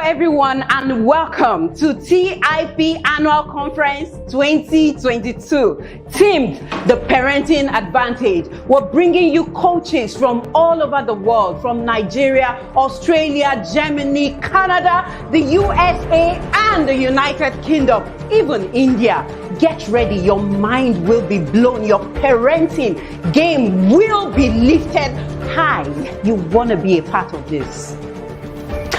everyone, and welcome to TIP Annual Conference 2022, themed The Parenting Advantage. We're bringing you coaches from all over the world, from Nigeria, Australia, Germany, Canada, the USA, and the United Kingdom, even India. Get ready, your mind will be blown, your parenting game will be lifted high. You want to be a part of this.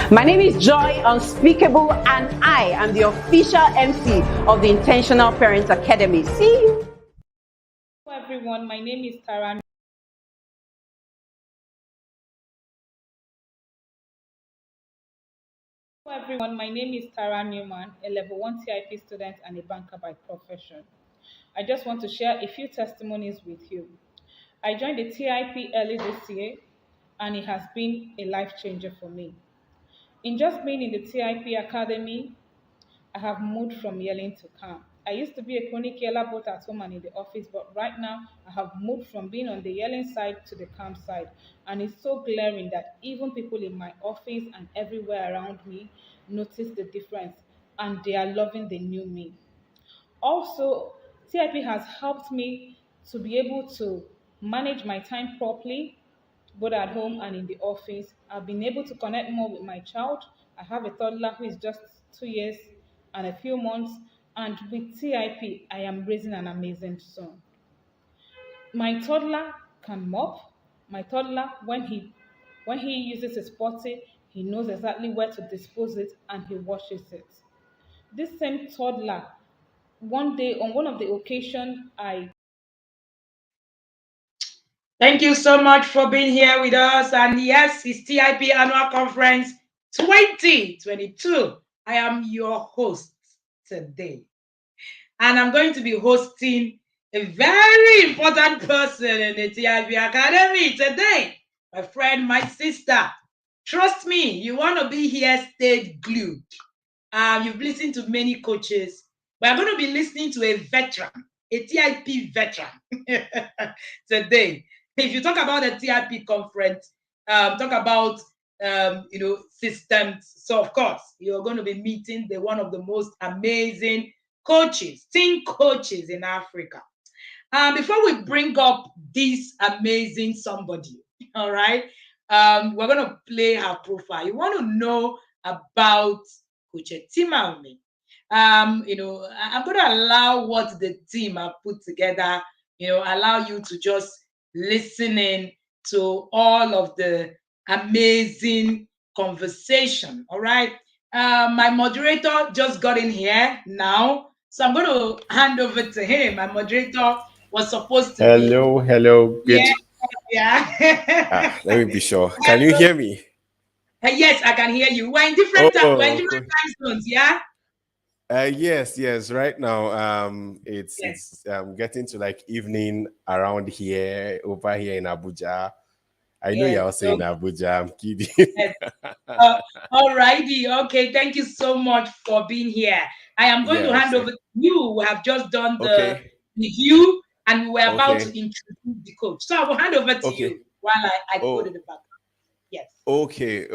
My name is Joy Unspeakable, and I am the official MC of the Intentional Parents Academy. See you. Hello everyone, my name is Tara. Hello everyone, my name is Tara Newman, a level 1 TIP student and a banker by profession. I just want to share a few testimonies with you. I joined the TIP early this year, and it has been a life changer for me. In just being in the TIP Academy, I have moved from yelling to calm. I used to be a chronic yeller both at home and in the office, but right now I have moved from being on the yelling side to the calm side. And it's so glaring that even people in my office and everywhere around me notice the difference, and they are loving the new me. Also, TIP has helped me to be able to manage my time properly, both at home and in the office. I've been able to connect more with my child. I have a toddler who is just 2 years and a few months, and with TIP, I am raising an amazing son. My toddler can mop. My toddler, when he uses his potty, he knows exactly where to dispose it and he washes it. This same toddler, one day on one of the occasions, Thank you so much for being here with us. And yes, it's TIP Annual Conference 2022. I am your host today. And I'm going to be hosting a very important person in the TIP Academy today. My friend, my sister. Trust me, you want to be here, stay glued. You've listened to many coaches. We're going to be listening to a veteran, a TIP veteran today. If you talk about the TIP conference, talk about systems. So of course, you're going to be meeting one of the most amazing coaches, teen coaches in Africa. Before we bring up this amazing somebody, all right, we're going to play her profile. You want to know about Coach Timami. I'm going to allow what the team have put together, allow you to just listen in to all of the amazing conversation. All right. My moderator just got in here now, so I'm going to hand over to him. My moderator was supposed to Hello. Good. Yeah. Let me be sure. Can you hear me? Yes, I can hear you. We're in different time zones, yeah? Yes. Right now, it's getting to like evening around here, over here in Abuja. I know you're also in Abuja. I'm kidding. Yes. All righty. Okay. Thank you so much for being here. I am going to hand over to you. We have just done the review, and we were about to introduce the coach. So I will hand over to you while I put it back. Yes. Okay.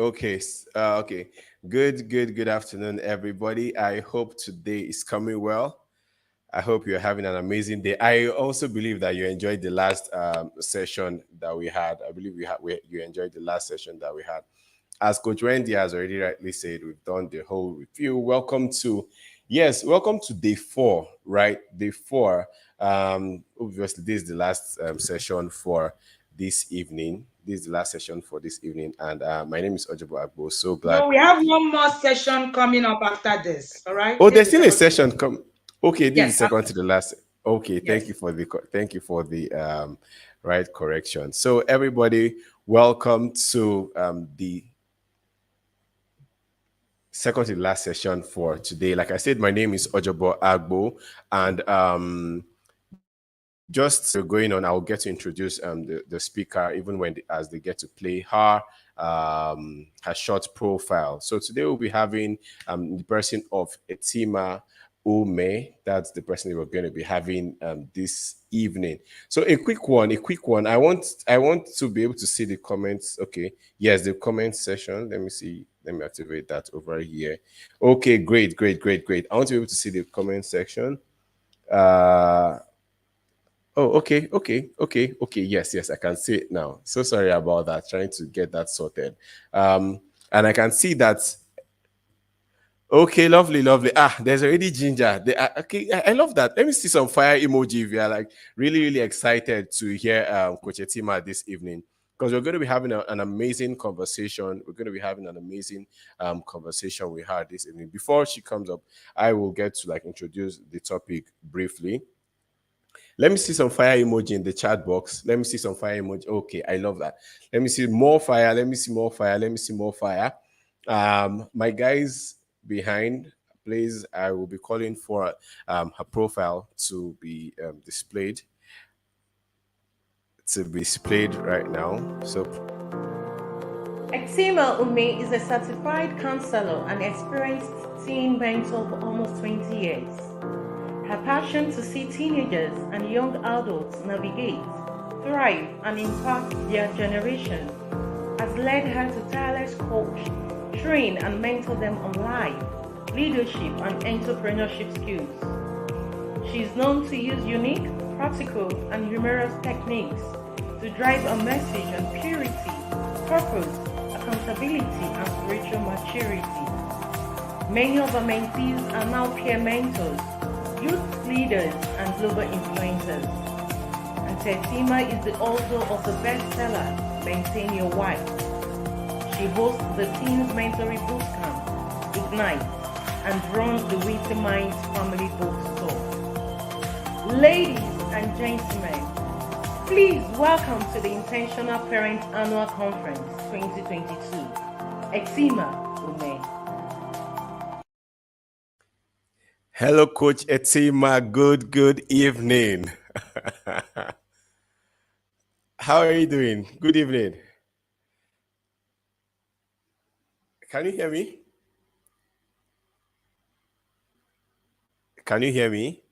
Good afternoon, everybody. I hope today is coming well. I hope you're having an amazing day. I also believe that you enjoyed the last session that we had. I believe you enjoyed the last session that we had. As Coach Wendy has already rightly said, we've done the whole review. Welcome to day 4, right? Day 4. Obviously, this is the last session for this evening. This is the last session for this evening, and my name is Ojobo Agbo. So glad. No, we have one more session coming up after this. All right. Oh, there's still a session come. Okay, this is second to the last. Okay, Yes. Thank you for the right correction. So everybody, welcome to the second to the last session for today. Like I said, my name is Ojobo Agbo, and just going on, I'll get to introduce the speaker even as they get to play her short profile. So today we'll be having the person of Etima Ume. That's the person that we're going to be having this evening. So a quick one. I want to be able to see the comments. Okay, yes, the comment session. Let me see. Let me activate that over here. Okay, great, great, great, great. I want to be able to see the comment section. Uh oh, okay, okay, okay, okay. Yes, yes, I can see it now. So sorry about that. Trying to get that sorted. And I can see that. Okay, lovely, lovely. Ah, there's already ginger. Okay, I love that. Let me see some fire emoji if you are like really, really excited to hear Coach Etima this evening. Because we're going to be having an amazing conversation. We're going to be having an amazing conversation with her this evening. Before she comes up, I will get to like introduce the topic briefly. Let me see some fire emoji in the chat box. Let me see some fire emoji. Okay, I love that. Let me see more fire. Let me see more fire. Let me see more fire. My guys behind, please, I will be calling for her profile to be displayed right now. So Exima Ume is a certified counselor and experienced teen mentor for almost 20 years. Her passion to see teenagers and young adults navigate, thrive, and impact their generation has led her to tireless coach, train, and mentor them on life, leadership, and entrepreneurship skills. She is known to use unique, practical, and humorous techniques to drive a message on purity, purpose, accountability, and spiritual maturity. Many of our mentees are now peer mentors, youth leaders, and global influencers. And Tetima is the author of the bestseller, Maintain Your Wife. She hosts the Teens Mentoring Bootcamp, Ignite, and runs the Witty Minds Family Bookstore. Ladies and gentlemen, please welcome to the Intentional Parent Annual Conference 2022, Exima Ume. hello, Coach Etima. Good evening. How are you doing? Good evening. Can you hear me? Can you hear me?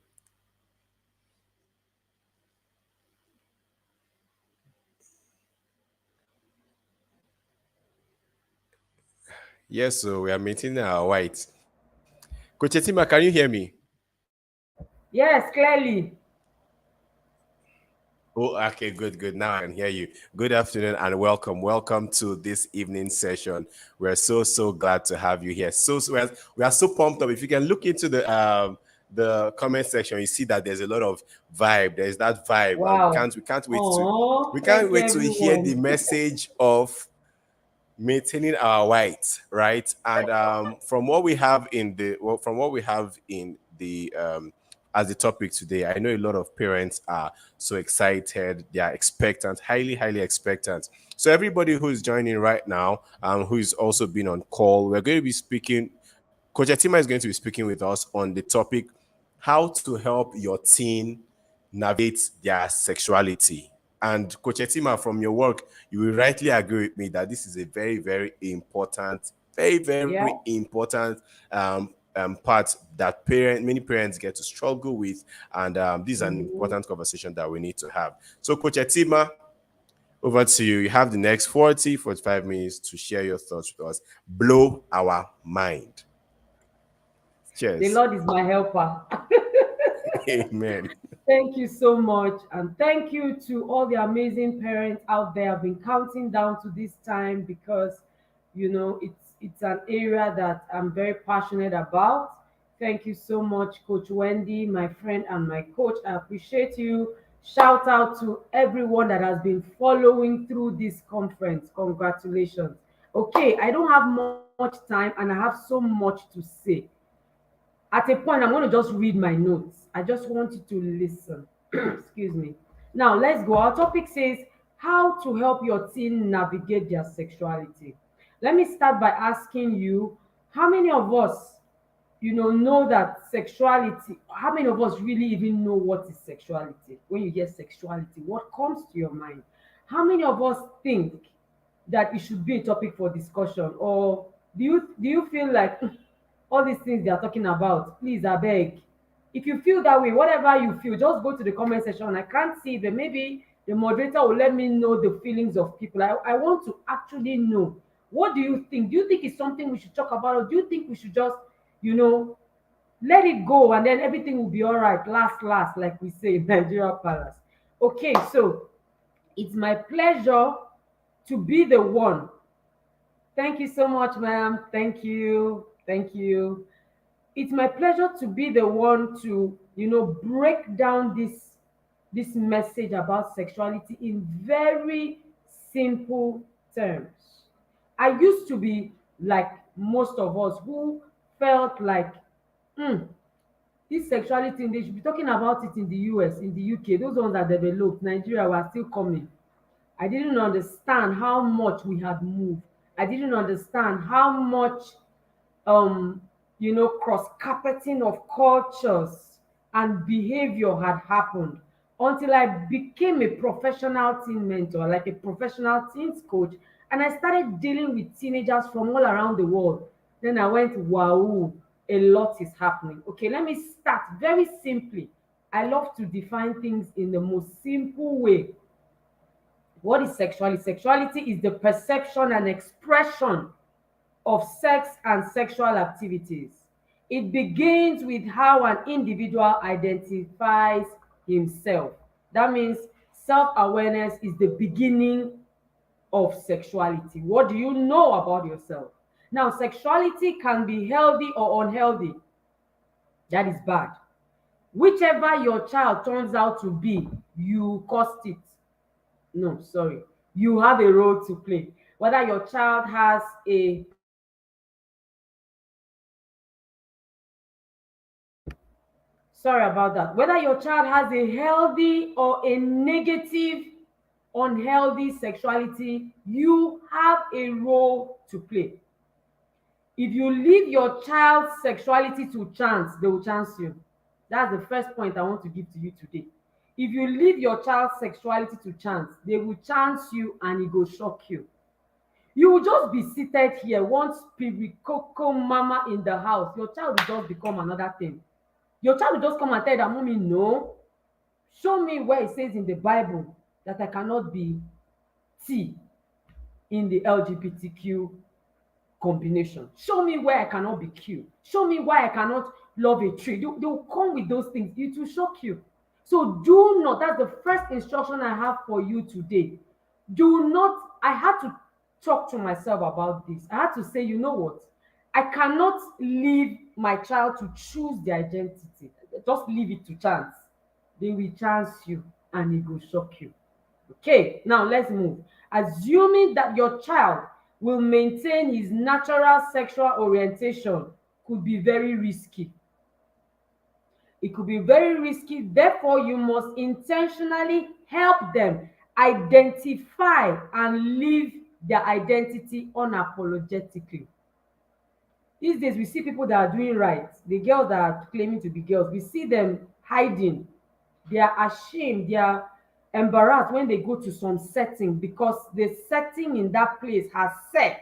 Yes, so we are meeting our white. Coach Etima, can you hear me? Yes, clearly. Oh, okay, good. Now I can hear you. Good afternoon and welcome. Welcome to this evening session. We're so glad to have you here. We are so pumped up. If you can look into the comment section, you see that there's a lot of vibe. There's that vibe, and Wow. we can't wait to Oh, we can't thank you, wait to hear the everyone. message of maintaining our white, right? And from what we have in the as the topic today, I know a lot of parents are so excited. They are expectant, highly expectant. So everybody who is joining right now, who is also been on call, we're going to be speaking. Coach Atima is going to be speaking with us on the topic how to help your teen navigate their sexuality. And Coach Etima, from your work, you will rightly agree with me that this is a very important, very Yeah. important part that many parents get to struggle with. And this is an Mhm. important conversation that we need to have. So, Coach Etima, over to you. You have the next 45 minutes to share your thoughts with us. Blow our mind. The Cheers. Lord is my helper. Amen. Thank you so much. And thank you to all the amazing parents out there. I've been counting down to this time because it's an area that I'm very passionate about. Thank you so much, Coach Wendy, my friend and my coach. I appreciate you. Shout out to everyone that has been following through this conference. Congratulations. Okay, I don't have much time and I have so much to say. At a point, I'm going to just read my notes. I just want you to listen. Excuse me. Now, let's go. Our topic says how to help your teen navigate their sexuality. Let me start by asking you, how many of us, know that sexuality, how many of us really even know what is sexuality? When you hear sexuality, what comes to your mind? How many of us think that it should be a topic for discussion, or do you feel like all these things they are talking about, please abeg, if you feel that way, whatever you feel, just go to the comment section. I can't see, but maybe the moderator will let me know the feelings of people. I want to actually know What do you think? Do you think it's something we should talk about, or do you think we should just, you know, let it go and then everything will be all right, last, like we say in Nigeria Palace? Okay, so it's my pleasure to be the one. Thank you so much, ma'am. Thank you. Thank you. It's my pleasure to be the one to, break down this message about sexuality in very simple terms. I used to be like most of us who felt like, hmm, this sexuality thing, they should be talking about it in the US, in the UK, those ones that developed. Nigeria were still coming. I didn't understand how much we had moved. I didn't understand how much cross carpeting of cultures and behavior had happened until I became a professional teen mentor, like a professional teens coach, and I started dealing with teenagers from all around the world. Then I went, wow, a lot is happening. Okay, let me start very simply. I love to define things in the most simple way. What is sexuality? Sexuality is the perception and expression of sex and sexual activities. It begins with how an individual identifies himself. That means self awareness is the beginning of sexuality. What do you know about yourself? Now, sexuality can be healthy or unhealthy. That is bad. Whichever your child turns out to be, you caused it. No, sorry. You have a role to play. Whether your child has a sorry about that, whether your child has a healthy or a negative, unhealthy sexuality, you have a role to play. If you leave your child's sexuality to chance, they will chance you. That's the first point I want to give to you today. If you leave your child's sexuality to chance, they will chance you and it will shock you. You will just be seated here, one coco mama in the house. Your child will just become another thing. Your child will just come and tell that, mommy, no, show me where it says in the Bible that I cannot be T in the LGBTQ combination. Show me where I cannot be Q. Show me why I cannot love a tree. They will come with those things. It will shock you. So do not, that's the first instruction I have for you today. Do not, I had to talk to myself about this. I had to say, you know what? I cannot leave my child to choose their identity. Just leave it to chance. They will chance you and it will shock you. Okay, now let's move. Assuming that your child will maintain his natural sexual orientation could be very risky. It could be very risky. Therefore, you must intentionally help them identify and live their identity unapologetically. These days, we see people that are doing right. The girls that are claiming to be girls, we see them hiding. They are ashamed. They are embarrassed when they go to some setting because the setting in that place has said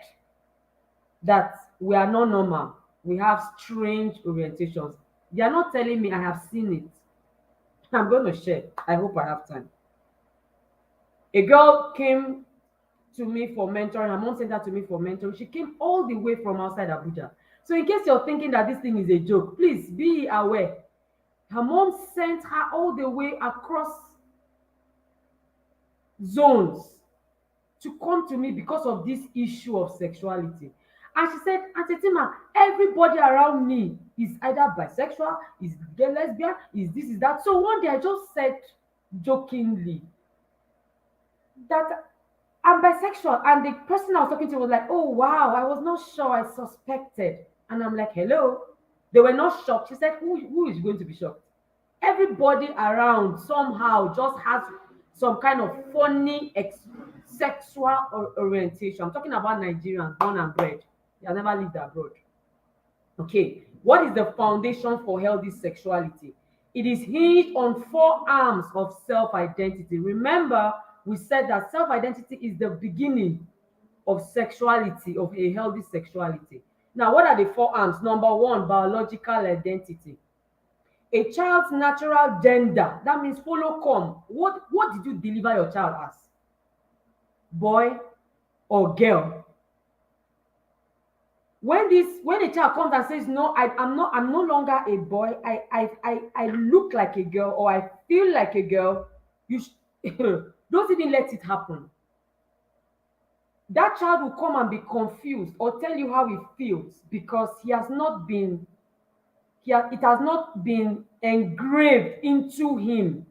that we are not normal. We have strange orientations. They are not telling me, I have seen it. I'm going to share. I hope I have time. A girl came to me for mentoring. Her mom sent her to me for mentoring. She came all the way from outside Abuja. So in case you're thinking that this thing is a joke, please be aware. Her mom sent her all the way across zones to come to me because of this issue of sexuality. And she said, Auntie Tima, everybody around me is either bisexual, is gay, lesbian, is this, is that. So one day I just said jokingly that I'm bisexual. And the person I was talking to was like, oh, wow, I was not sure, I suspected. And I'm like, hello. They were not shocked. She said, who is going to be shocked? Everybody around somehow just has some kind of funny sexual orientation. I'm talking about Nigerians, born and bred. They have never lived abroad. Okay, what is the foundation for healthy sexuality? It is hinged on 4 arms of self-identity. Remember, we said that self-identity is the beginning of sexuality, of a healthy sexuality. Now, what are the 4 arms? Number 1, biological identity. A child's natural gender, that means follow come. What did you deliver your child as? Boy or girl? When a child comes and says, no, I'm no longer a boy, I look like a girl, or I feel like a girl, you don't even let it happen. That child will come and be confused or tell you how he feels, because it has not been engraved into him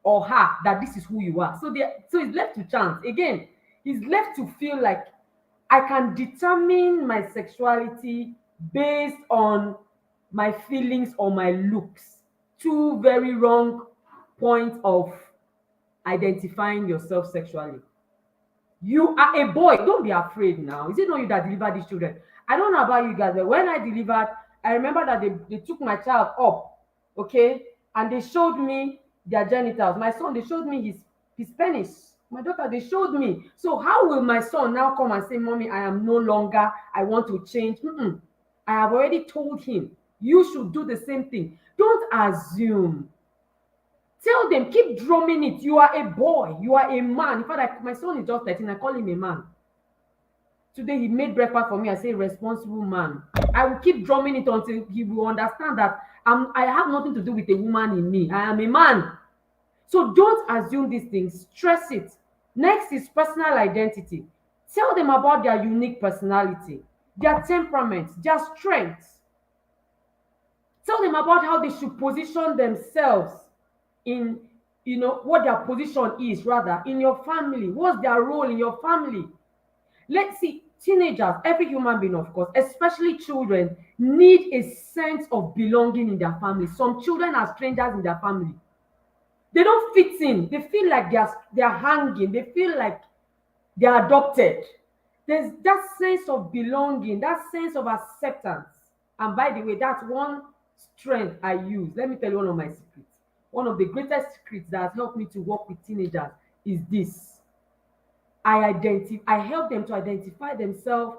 or her that this is who you are. So he's left to chance. Again, he's left to feel like, I can determine my sexuality based on my feelings or my looks. Two very wrong points of identifying yourself sexually. You are a boy. Don't be afraid now. Is it not you that delivered these children? I don't know about you guys, but when I delivered, I remember that they took my child up, okay, and they showed me their genitals. My son, they showed me his penis. My daughter, they showed me. So how will my son now come and say, Mommy, I am no longer, I want to change? I have already told him, you should do the same thing. Don't assume. Tell them, keep drumming it. You are a boy. You are a man. In fact, my son is just 13. I call him a man. Today he made breakfast for me. I say responsible man. I will keep drumming it until he will understand that I have nothing to do with a woman in me. I am a man. So don't assume these things. Stress it. Next is personal identity. Tell them about their unique personality, their temperament, their strengths. Tell them about how they should position themselves in, what their position is, rather, in your family. What's their role in your family? Let's see, teenagers, every human being, of course, especially children, need a sense of belonging in their family. Some children are strangers in their family. They don't fit in. They feel like they're hanging. They feel like they're adopted. There's that sense of belonging, that sense of acceptance. And by the way, that's one strength I use. Let me tell you one of my secrets. One of the greatest secrets that has helped me to work with teenagers is this. I help them to identify themselves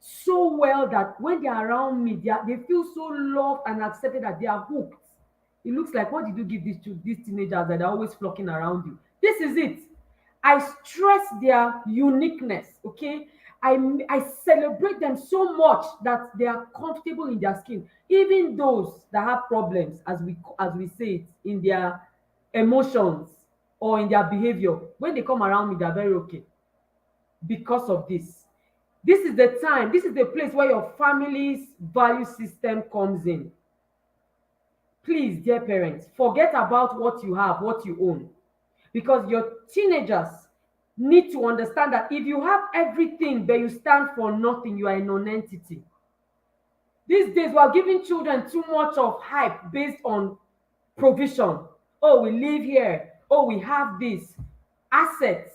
so well that when they're around me, they feel so loved and accepted that they are hooked. It looks like, what did you give these teenagers that are always flocking around you? This is it. I stress their uniqueness, okay? I celebrate them so much that they are comfortable in their skin. Even those that have problems, as we say it, in their emotions or in their behavior, when they come around me, they're very okay. Because of this. This is the time, this is the place where your family's value system comes in. Please, dear parents, forget about what you have, what you own. Because your teenagers need to understand that if you have everything but you stand for nothing, you are a non-entity. These days, we are giving children too much of hype based on provision. Oh, we live here. Oh, we have this. Assets.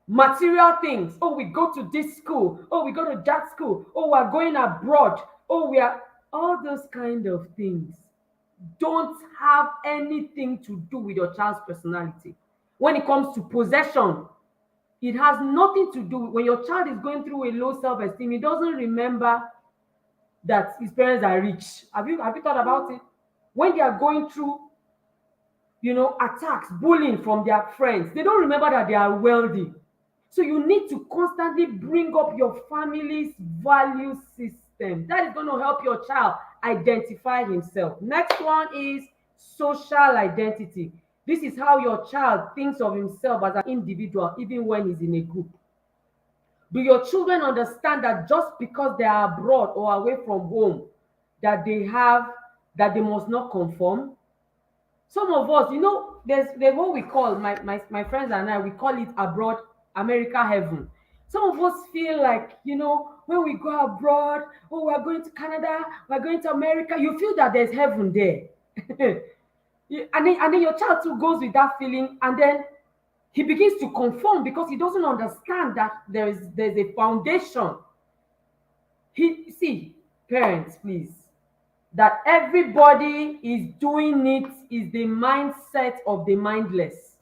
Material things. Oh, we go to this school. Oh, we go to that school. Oh, we're going abroad. Oh, we are... All those kind of things don't have anything to do with your child's personality. When it comes to possession, it has nothing to do. When your child is going through a low self-esteem, he doesn't remember that his parents are rich. Have you thought about it? When they are going through, attacks, bullying from their friends, they don't remember that they are wealthy. So you need to constantly bring up your family's value system. That is going to help your child identify himself. Next one is social identity. This is how your child thinks of himself as an individual, even when he's in a group. Do your children understand that just because they are abroad or away from home, that they must not conform? Some of us, there's what we call, my friends and I, we call it abroad America heaven. Some of us feel like, when we go abroad, oh, we're going to Canada, we're going to America, you feel that there's heaven there. And then your child too goes with that feeling, and then he begins to conform because he doesn't understand that there's a foundation. Parents, please, that everybody is doing it is the mindset of the mindless.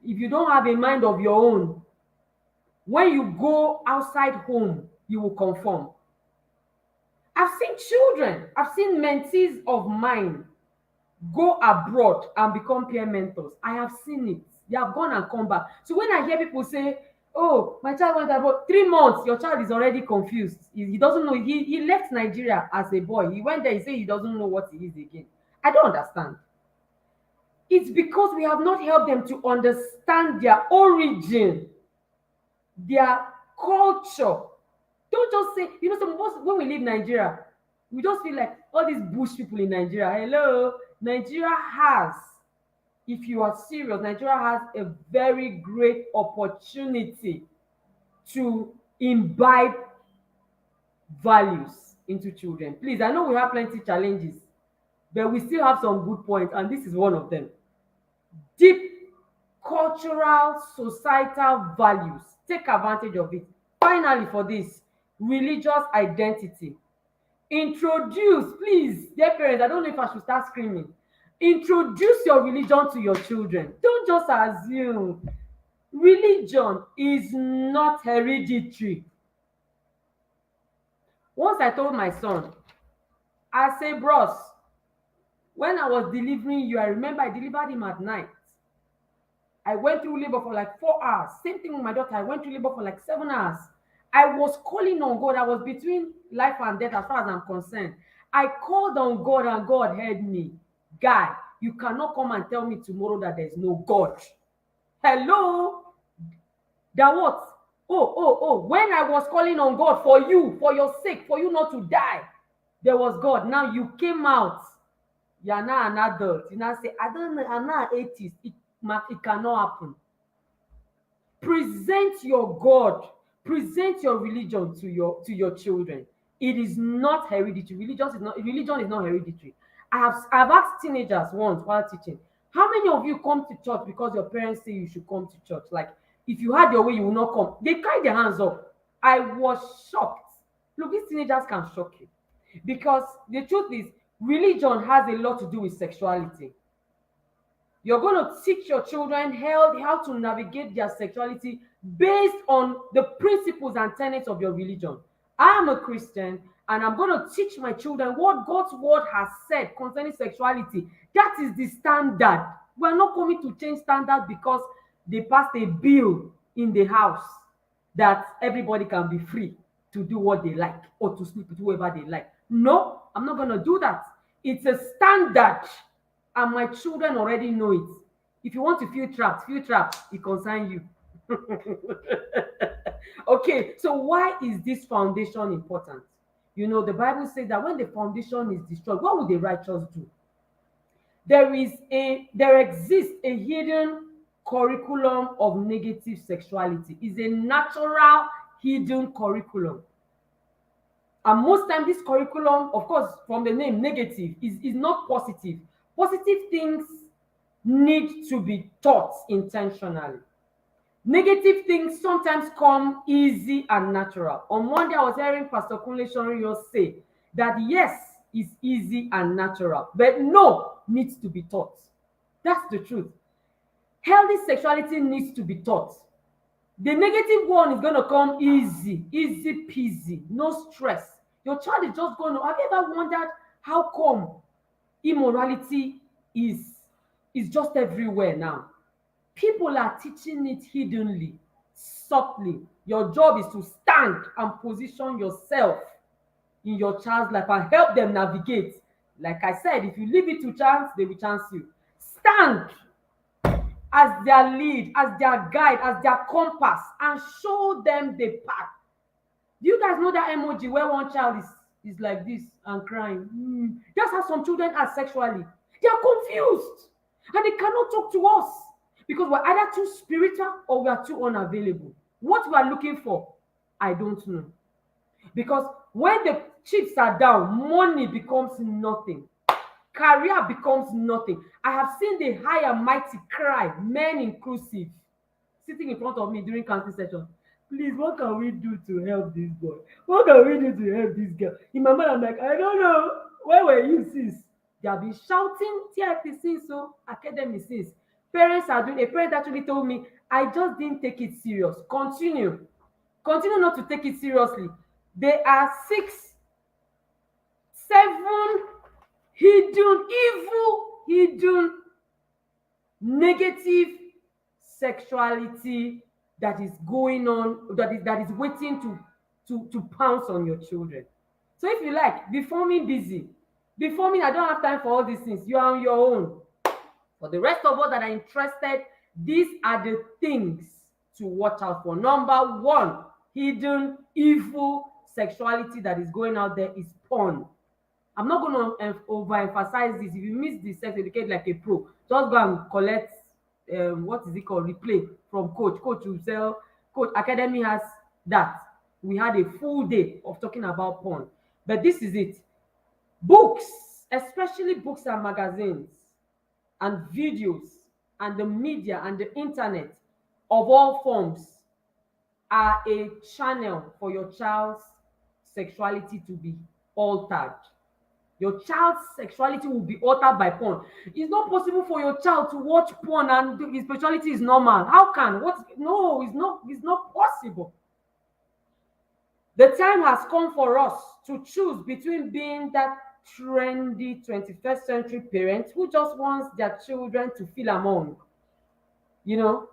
If you don't have a mind of your own, when you go outside home, you will conform. I've seen mentees of mine go abroad and become peer mentors. I have seen it. They have gone and come back. So when I hear people say, Oh, my child went abroad. 3 months, your child is already confused. He doesn't know. He left Nigeria as a boy. He went there, he said he doesn't know what he is again. I don't understand. It's because we have not helped them to understand their origin, their culture. Don't just say, some of us, when we leave Nigeria, we just feel like all these bush people in Nigeria. Hello, Nigeria has, if you are serious, Nigeria has a very great opportunity to imbibe values into children. Please, I know we have plenty challenges, but we still have some good points, and this is one of them. Deep cultural, societal values. Take advantage of it. Finally, for this, religious identity. Introduce, please, dear parents, I don't know if I should start screaming. Introduce your religion to your children. Don't just assume. Religion is not hereditary. Once I told my son, I say, bros, when I was delivering you, I remember I delivered him at night. I went through labor for like 4 hours. Same thing with my daughter. I went through labor for like 7 hours. I was calling on God. I was between life and death as far as I'm concerned. I called on God and God heard me. Guy, you cannot come and tell me tomorrow that there's no God. Hello? That what? Oh. When I was calling on God for you, for your sake, for you not to die, there was God. Now you came out. You are now an adult. You now say, I don't know, I'm not an atheist. It cannot happen. Present your God, present your religion to your children. It is not hereditary. Religion is not hereditary. I've asked teenagers once while teaching, how many of you come to church because your parents say you should come to church? Like, if you had your way, you will not come. They carry their hands up. I was shocked. Look, these teenagers can shock you, because the truth is, religion has a lot to do with sexuality. You're going to teach your children how to navigate their sexuality based on the principles and tenets of your religion. I am a Christian, and I'm going to teach my children what God's word has said concerning sexuality. That is the standard. We're not coming to change standards because they passed a bill in the house that everybody can be free to do what they like or to sleep with whoever they like. No, I'm not going to do that. It's a standard, and my children already know it. If you want to feel trapped, it concerns you. Okay, so why is this foundation important? The Bible says that when the foundation is destroyed, what would the righteous do? There exists a hidden curriculum of negative sexuality. It's a natural hidden curriculum. And most times this curriculum, of course, from the name negative, is not positive. Positive things need to be taught intentionally. Negative things sometimes come easy and natural. On Monday, I was hearing Pastor Kunle Shoriyo say that yes, it's easy and natural, but no needs to be taught. That's the truth. Healthy sexuality needs to be taught. The negative one is going to come easy peasy, no stress. Your child is just going to, have you ever wondered how come immorality is just everywhere now? People are teaching it hiddenly, subtly. Your job is to stand and position yourself in your child's life and help them navigate. Like I said, if you leave it to chance, they will chance you. Stand as their lead, as their guide, as their compass, and show them the path. Do you guys know that emoji where one child is like this and crying? That's how some children are sexually. They are confused and they cannot talk to us because we're either too spiritual or we are too unavailable. What we are looking for, I don't know. Because when the chips are down, money becomes nothing. Career becomes nothing. I have seen the high and mighty cry, men inclusive, sitting in front of me during counseling session. Please, what can we do to help this boy? What can we do to help this girl? In my mind, I'm like, I don't know. Where were you since? They have been shouting TIP since, so academy since. Parents are doing. A parent actually told me, I just didn't take it serious. Continue not to take it seriously. There are 6, 7 hidden negative sexuality that is going on, that is waiting to pounce on your children. So if you like, before me busy, before me I don't have time for all these things, you are on your own. For the rest of us that are interested, these are the things to watch out for. Number one, hidden evil sexuality that is going out there is porn. I'm not going to overemphasize this. If you miss the sex educate like a pro, just go and collect what is it called, replay from coach. Coach will sell. Coach Academy has that. We had a full day of talking about porn, but this is it. Books, especially books and magazines and videos and the media and the internet of all forms are a channel for your child's sexuality to be altered. Your child's sexuality will be altered by porn. It's not possible for your child to watch porn and his sexuality is normal. How can? What? No, it's not possible. The time has come for us to choose between being that trendy 21st century parent who just wants their children to feel among, you know,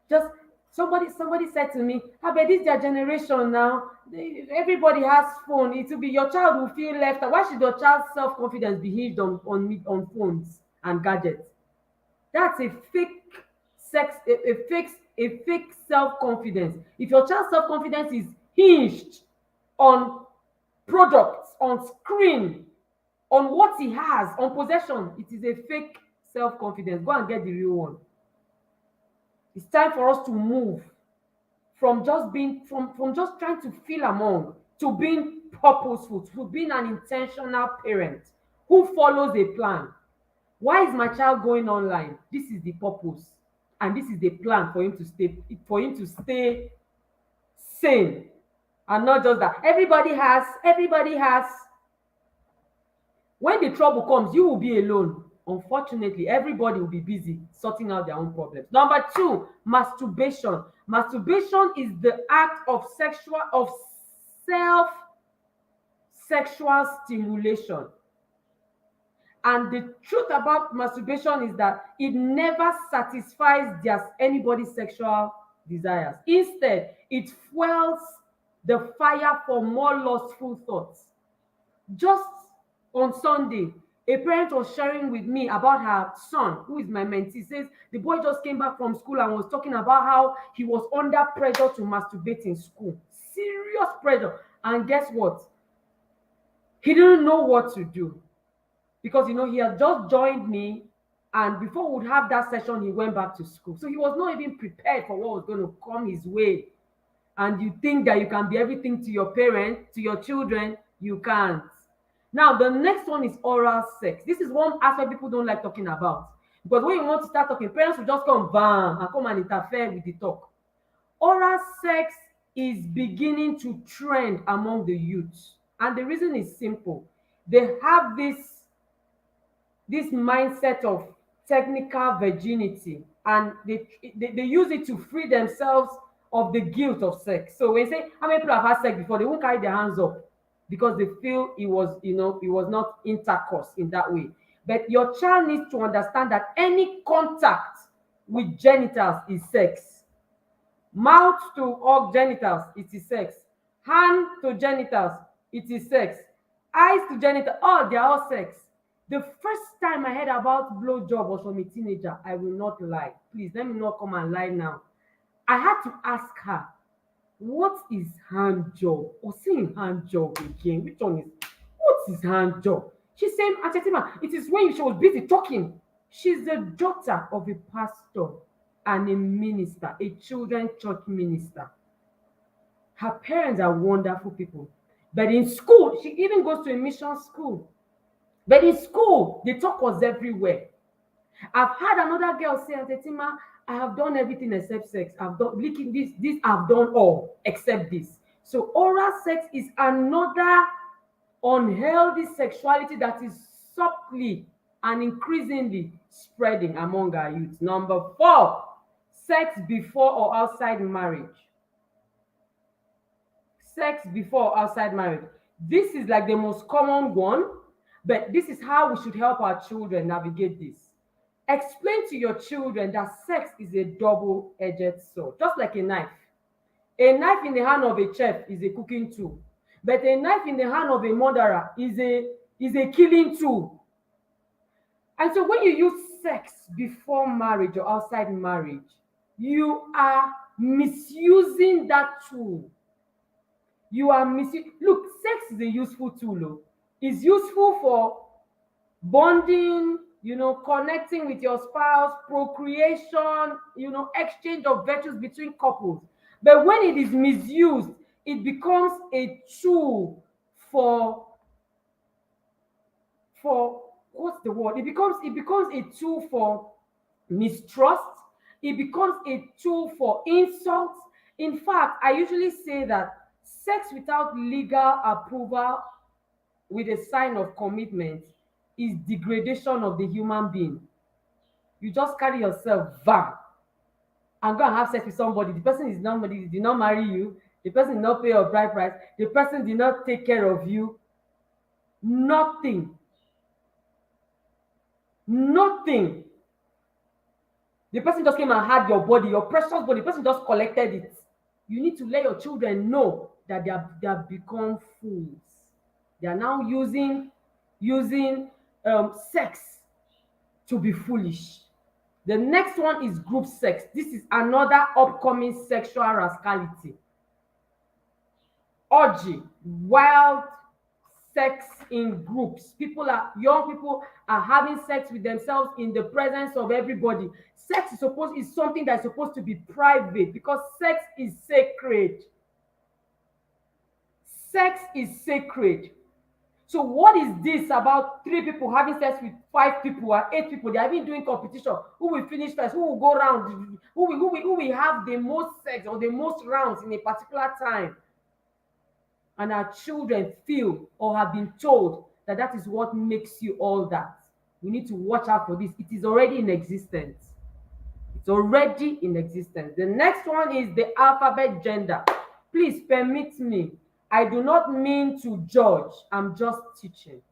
just somebody said to me, I bet this their generation now, everybody has phone. It will be your child will feel left out. Why should your child's self-confidence be hinged on phones and gadgets? That's a fake sex, a fake self-confidence. If your child's self-confidence is hinged on products, on screen, on what he has, on possession, it is a fake self-confidence. Go and get the real one. It's time for us to move from just being from just trying to feel among to being purposeful, to being an intentional parent who follows a plan. Why is my child going online? This is the purpose, and this is the plan for him to stay sane, and not just that. Everybody has. When the trouble comes, you will be alone. Unfortunately, everybody will be busy sorting out their own problems. Number two, masturbation. Masturbation is the act of self-sexual stimulation. And the truth about masturbation is that it never satisfies anybody's sexual desires. Instead, it fuels the fire for more lustful thoughts. Just on Sunday, a parent was sharing with me about her son, who is my mentee. Says the boy just came back from school and was talking about how he was under pressure to masturbate in school. Serious pressure. And guess what? He didn't know what to do. Because, he had just joined me, and before we would have that session, he went back to school. So he was not even prepared for what was going to come his way. And you think that you can be everything to your parents, to your children, you can't. Now, the next one is oral sex. This is one aspect people don't like talking about. Because when you want to start talking, parents will just come bam and come and interfere with the talk. Oral sex is beginning to trend among the youth. And the reason is simple. They have this mindset of technical virginity, and they use it to free themselves of the guilt of sex. So when you say how many people have had sex before, they won't carry their hands up because they feel it was not intercourse in that way. But your child needs to understand that any contact with genitals is sex. Mouth to hug genitals, it is sex. Hand to genitals, it is sex. Eyes to genitals, they are all sex. The first time I heard about blowjob was from a teenager. I will not lie. Please, let me not come and lie now. I had to ask her, what is hand job? Or saying hand job again. Which one is? What is hand job? She's saying, Achetima, it is when she was busy talking. She's the daughter of a pastor and a minister, a children's church minister. Her parents are wonderful people. But in school, she even goes to a mission school. But in school, the talk was everywhere. I've had another girl say, Achetima, I have done everything except sex. I've done this, I've done all except this. So oral sex is another unhealthy sexuality that is subtly and increasingly spreading among our youth. Number 4, sex before or outside marriage. Sex before or outside marriage. This is like the most common one, but this is how we should help our children navigate this. Explain to your children that sex is a double-edged sword, just like a knife. A knife in the hand of a chef is a cooking tool, but a knife in the hand of a murderer is a killing tool. And so when you use sex before marriage or outside marriage, you are misusing that tool. You are misusing. Look, sex is a useful tool. Oh. It's useful for bonding, connecting with your spouse, procreation, exchange of virtues between couples. But when it is misused, it becomes a tool for what's the word? It becomes a tool for mistrust. It becomes a tool for insults. In fact, I usually say that sex without legal approval with a sign of commitment is degradation of the human being. You just carry yourself and go and have sex with somebody. The person did not marry you. The person did not pay your bride price. The person did not take care of you. Nothing. The person just came and had your body, your precious body. The person just collected it. You need to let your children know that they have become fools. They are now using sex to be foolish. The next one is group sex. This is another upcoming sexual rascality. Orgy, wild sex in groups. Young people are having sex with themselves in the presence of everybody. Sex is something that's supposed to be private because sex is sacred. Sex is sacred. So what is this about 3 people having sex with 5 people or 8 people? They are even doing competition. Who will finish first? Who will go round? Who will have the most sex or the most rounds in a particular time? And our children feel or have been told that is what makes you all that. We need to watch out for this. It is already in existence. It's already in existence. The next one is the alphabet gender. Please permit me. I do not mean to judge. I'm just teaching.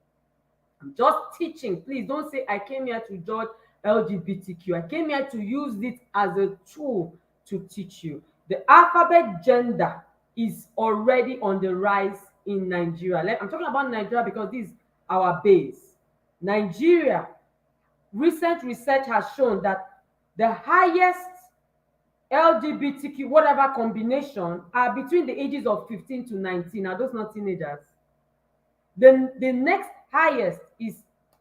Please don't say I came here to judge LGBTQ. I came here to use it as a tool to teach you. The alphabet gender is already on the rise in Nigeria. I'm talking about Nigeria because this is our base. Nigeria, recent research has shown that the highest LGBTQ, whatever combination, are between the ages of 15 to 19. Are those not teenagers? The next highest is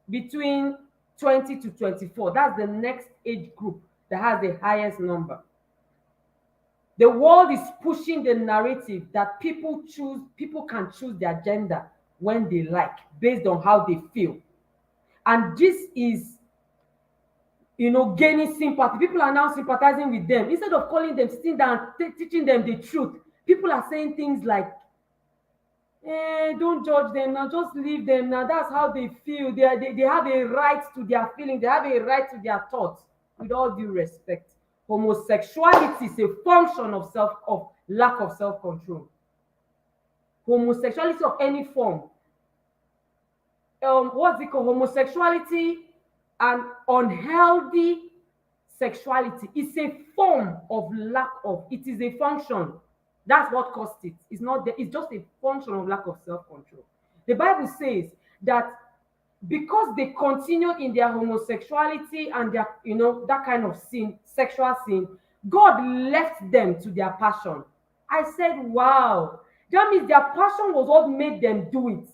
between 20 to 24. That's the next age group that has the highest number. The world is pushing the narrative that people can choose their gender when they like, based on how they feel. And this is, gaining sympathy. People are now sympathizing with them. Instead of calling them, sitting down, teaching them the truth, people are saying things like, don't judge them now, just leave them now. That's how they feel. They have a right to their feelings. They have a right to their thoughts. With all due respect, homosexuality is a function of lack of self-control. Homosexuality of any form. What's it called? Homosexuality and unhealthy sexuality is a form of lack of. It is a function. That's what caused it. It's just a function of lack of self-control. The Bible says that because they continued in their homosexuality and their, that kind of sin, sexual sin, God left them to their passion. I said, wow. That means their passion was what made them do it.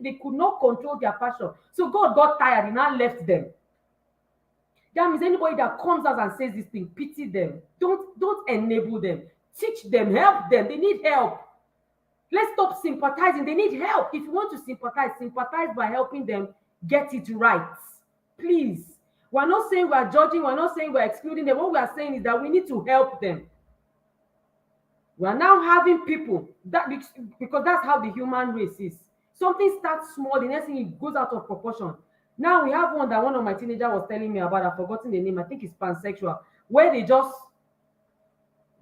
They could not control their passion. So God got tired and now left them. That means anybody that comes out and says this thing, pity them. Don't enable them. Teach them, help them. They need help. Let's stop sympathizing. They need help. If you want to sympathize by helping them get it right. Please. We're not saying we're judging. We're not saying we're excluding them. What we are saying is that we need to help them. We're now having people, because that's how the human race is. Something starts small, the next thing it goes out of proportion. Now we have one that one of my teenagers was telling me about. I've forgotten the name. I think it's pansexual, where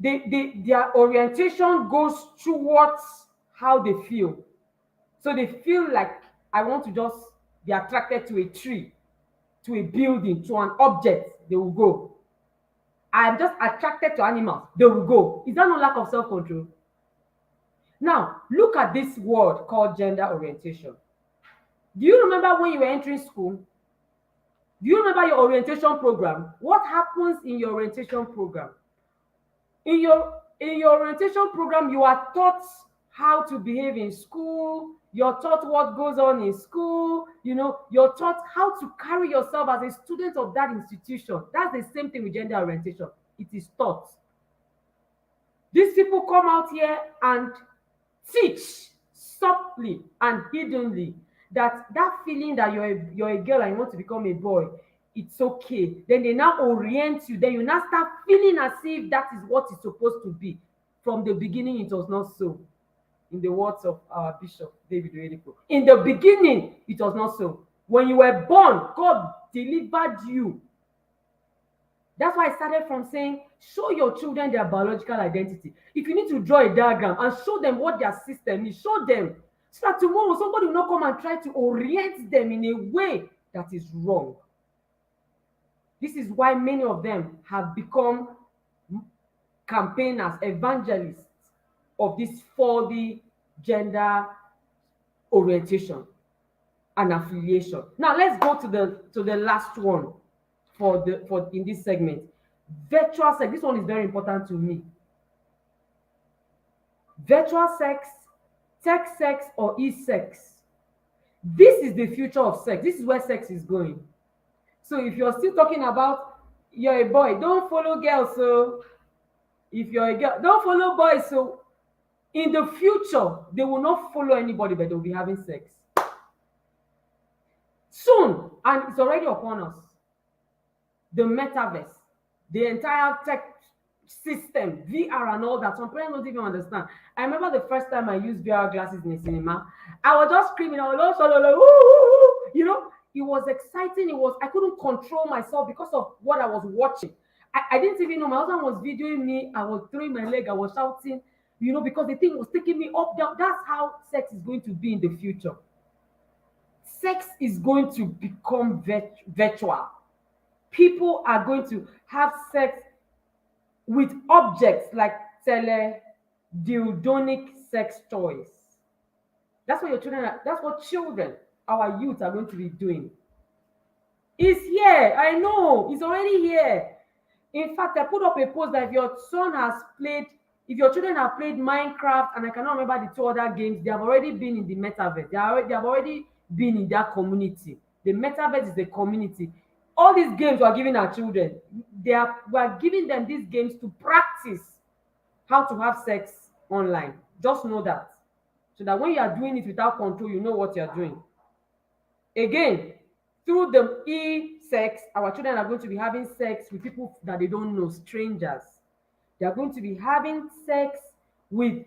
their orientation goes towards how they feel. So they feel like, I want to just be attracted to a tree. to a building, to an object, they will go. I am just attracted to animals, they will go. Is that no lack of self-control? Now, look at this word called gender orientation. Do you remember when you were entering school? Do you remember your orientation program? What happens in your orientation program? In your orientation program, you are taught how to behave in school. You're taught what goes on in school. You know, you're taught how to carry yourself as a student of that institution. That's the same thing with gender orientation. It is taught. These people come out here and teach softly and hiddenly that feeling that you're a girl and you want to become a boy, it's okay. Then they now orient you. Then you now start feeling as if that is what it's supposed to be. From the beginning, it was not so. In the words of our Bishop David Oyedepo, in the beginning, it was not so. When you were born, God delivered you. That's why I started from saying, show your children their biological identity. If you need to draw a diagram and show them what their system is, show them. So that tomorrow somebody will not come and try to orient them in a way that is wrong. This is why many of them have become campaigners, evangelists of this 4D gender orientation and affiliation. Now let's go to the last one for in this segment. Virtual sex. This one is very important to me. Virtual sex, tech sex, or e-sex. This is the future of sex. This is where sex is going. So if you're still talking about you're a boy, don't follow girls. So if you're a girl, don't follow boys. So in the future, they will not follow anybody, but they'll be having sex. Soon, and it's already upon us, the metaverse, the entire tech system, VR and all that. Some parents don't even understand. I remember the first time I used VR glasses in a cinema, I was just screaming, I was like, you know, it was exciting. I couldn't control myself because of what I was watching. I didn't even know. My husband was videoing me. I was throwing my leg. I was shouting, you know, because the thing was taking me up, down. That's how sex is going to be in the future. Sex is going to become virtual. People are going to have sex with objects like teledildonic sex toys. That's what children, our youth, are going to be doing. It's here. I know. It's already here. In fact, I put up a post that if your children have played Minecraft, and I cannot remember the two other games, they have already been in the metaverse. They have already been in that community. The metaverse is the community. All these games we are giving our children, we are giving them these games to practice how to have sex online. Just know that. So that when you are doing it without control, you know what you are doing. Again, through the e-sex, our children are going to be having sex with people that they don't know, strangers. They are going to be having sex with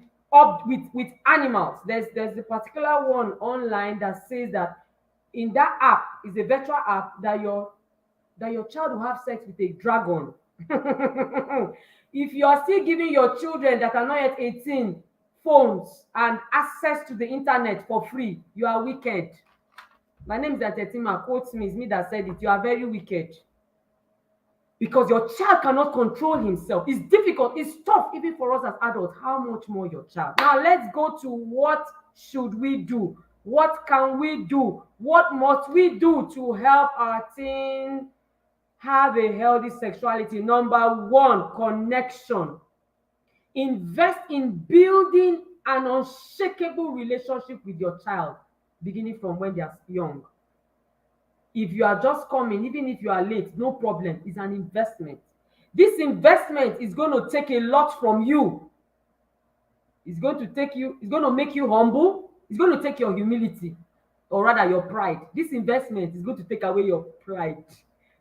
animals. There's a particular one online that says that in that app, is a virtual app, that your child will have sex with a dragon. If you are still giving your children that are not yet 18 phones and access to the internet for free, you are wicked. My name is Antetima, quotes me, it's me that said it. You are very wicked. Because your child cannot control himself. It's difficult, it's tough even for us as adults. How much more your child? Now let's go to what should we do? What can we do? What must we do to help our teen have a healthy sexuality? Number one, connection. Invest in building an unshakable relationship with your child, beginning from when they are young. If you are just coming, even if you are late, no problem. It's an investment. This investment is going to take a lot from you. It's going to make you humble. It's going to take your humility, or rather your pride. This investment is going to take away your pride.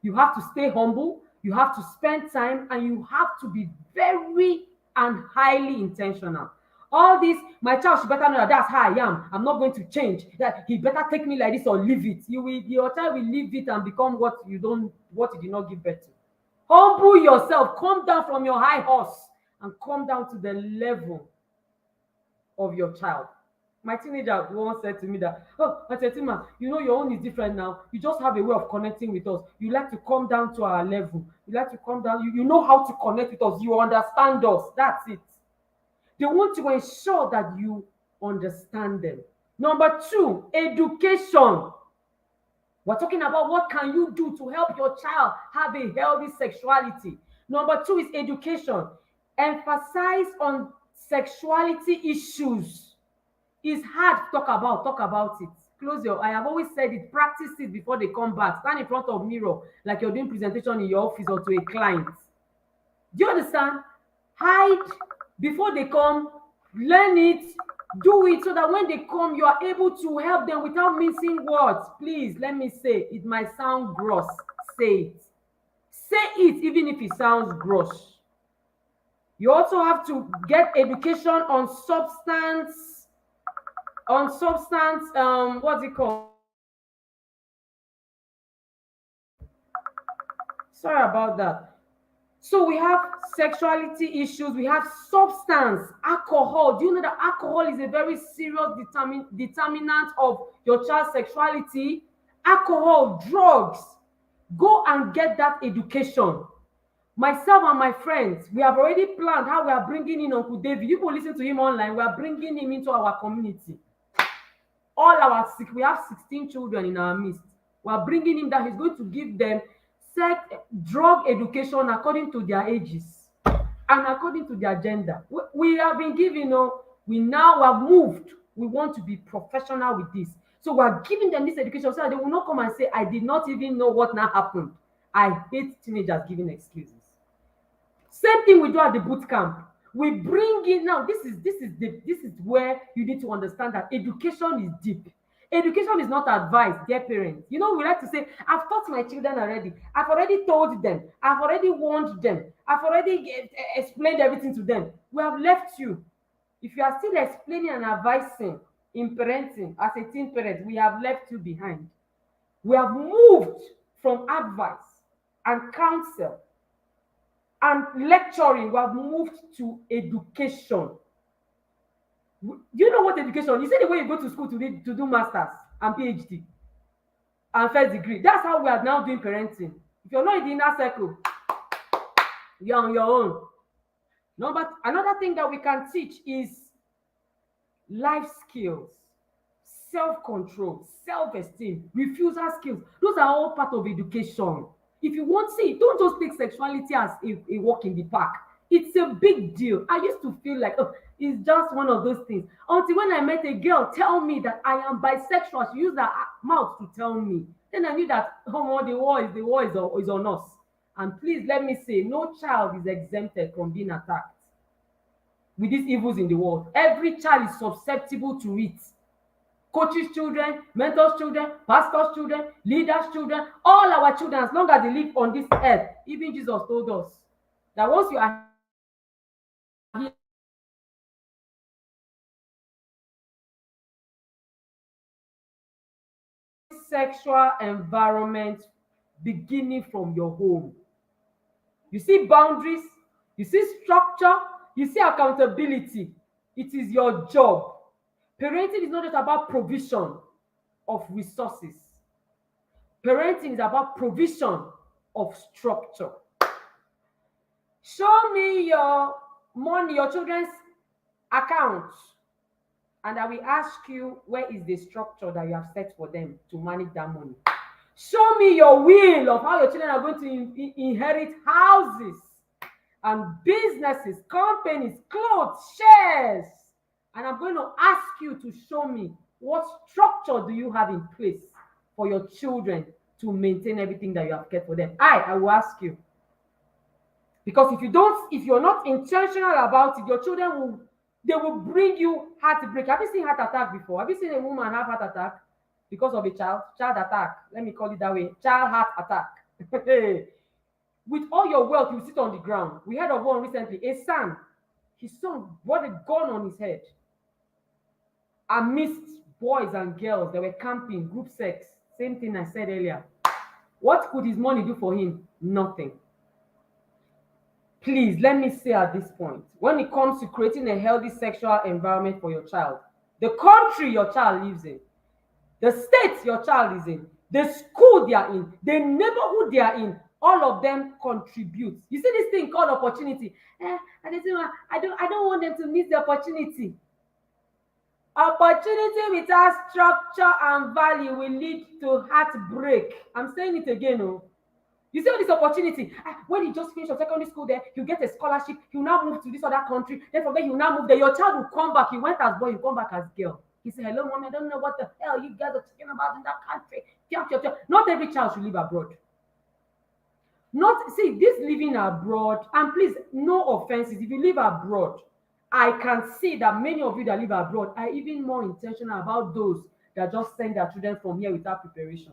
You have to stay humble. You have to spend time, and you have to be very and highly intentional. All this, my child should better know that that's how I am. I'm not going to change. That he better take me like this or leave it. Your child will leave it and become what you did not give birth to. Humble yourself. Come down from your high horse and come down to the level of your child. My teenager once said to me that, oh, Auntie Tima, you know your own is different now. You just have a way of connecting with us. You like to come down to our level. You like to come down. You know how to connect with us. You understand us. That's it. They want to ensure that you understand them. Number two, education. We're talking about what can you do to help your child have a healthy sexuality. Number two is education. Emphasize on sexuality issues. It's hard to talk about it. Close your eye. I've always said it. Practice it before they come back. Stand in front of mirror like you're doing presentation in your office or to a client. Do you understand? Hide before they come. Learn it. Do it so that when they come, you are able to help them without missing words. Please, let me say, it might sound gross. Say it. Say it even if it sounds gross. You also have to get education on substance, what's it called? Sorry about that. So we have sexuality issues, we have substance, alcohol. Do you know that alcohol is a very serious determinant of your child's sexuality? Alcohol, drugs. Go and get that education. Myself and my friends, we have already planned how we are bringing in Uncle David. You can listen to him online. We are bringing him into our community. We have 16 children in our midst. We are bringing him that he's going to give them drug education according to their ages and according to their gender. We have been given, we now have moved. We want to be professional with this. So we are giving them this education so that they will not come and say, I did not even know what now happened. I hate teenagers giving excuses. Same thing we do at the boot camp. We bring in now. This is where you need to understand that education is deep. Education is not advice, dear parents. You know, we like to say, I've taught my children already. I've already told them. I've already warned them. I've already explained everything to them. We have left you. If you are still explaining and advising in parenting as a teen parent, we have left you behind. We have moved from advice and counsel and lecturing. We have moved to education. Do you know what education? You see the way you go to school to do masters and PhD and first degree. That's how we are now doing parenting. If you're not in the inner circle, you're on your own. No, but another thing that we can teach is life skills, self-control, self-esteem, refusal skills. Those are all part of education. If you want to see, don't just take sexuality as a walk in the park. It's a big deal. I used to feel like, it's just one of those things. Until when I met a girl tell me that I am bisexual, she used her mouth to tell me. Then I knew that, the war is on us. And please let me say, no child is exempted from being attacked with these evils in the world. Every child is susceptible to it. Coaches' children, mentors' children, pastors' children, leaders' children, all our children, as long as they live on this earth. Even Jesus told us that once you are here, sexual environment beginning from your home. You see boundaries, you see structure, you see accountability. It is your job. Parenting is not just about provision of resources. Parenting is about provision of structure. Show me your money, your children's account, and I will ask you, where is the structure that you have set for them to manage that money? Show me your will of how your children are going to inherit houses and businesses, companies, clothes, shares. And I'm going to ask you to show me what structure do you have in place for your children to maintain everything that you have kept for them. I will ask you. Because if you're not intentional about it, your children will bring you heartbreak. Have you seen heart attack before? Have you seen a woman have heart attack because of a child attack? Let me call it that way. Child heart attack. With all your wealth, you sit on the ground. We heard of one recently. His son brought a gun on his head amidst boys and girls that were camping, group sex. Same thing I said earlier. What could his money do for him? Nothing. Please, let me say at this point, when it comes to creating a healthy sexual environment for your child, the country your child lives in, the state your child is in, the school they are in, the neighborhood they are in, all of them contribute. You see this thing called opportunity. I don't want them to miss the opportunity. Opportunity without structure and value will lead to heartbreak. I'm saying it again. Oh. You see all this opportunity. When he just finished your secondary school there, you get a scholarship, you now move to this other country, then from there you now move there. Your child will come back. He went as boy, you come back as girl. He said, hello, mommy, I don't know what the hell you guys are talking about in that country. Not every child should live abroad. See, this living abroad, and please, no offenses, if you live abroad, I can see that many of you that live abroad are even more intentional about those that just send their children from here without preparation.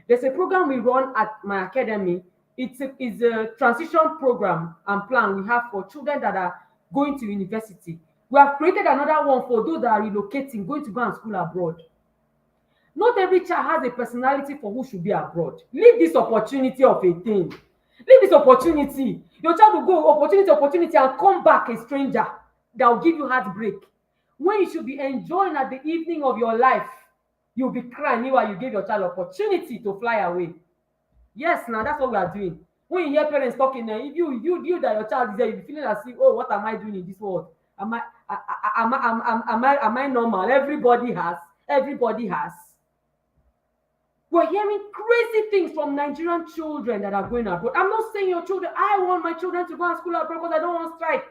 There's a program we run at my academy. It's a transition program and plan we have for children that are going to university. We have created another one for those that are relocating, going to go and school abroad. Not every child has a personality for who should be abroad. Leave this opportunity of a thing. Leave this opportunity. Your child will go opportunity and come back a stranger that will give you heartbreak. When you should be enjoying at the evening of your life, you'll be crying while you give your child opportunity to fly away. Yes, now that's what we are doing. When you hear parents talking, if you that your child is there, you'll be feeling as if, oh, what am I doing in this world? Am I normal? Everybody has. We're hearing crazy things from Nigerian children that are going abroad. I'm not saying your children, I want my children to go and school abroad because I don't want strike.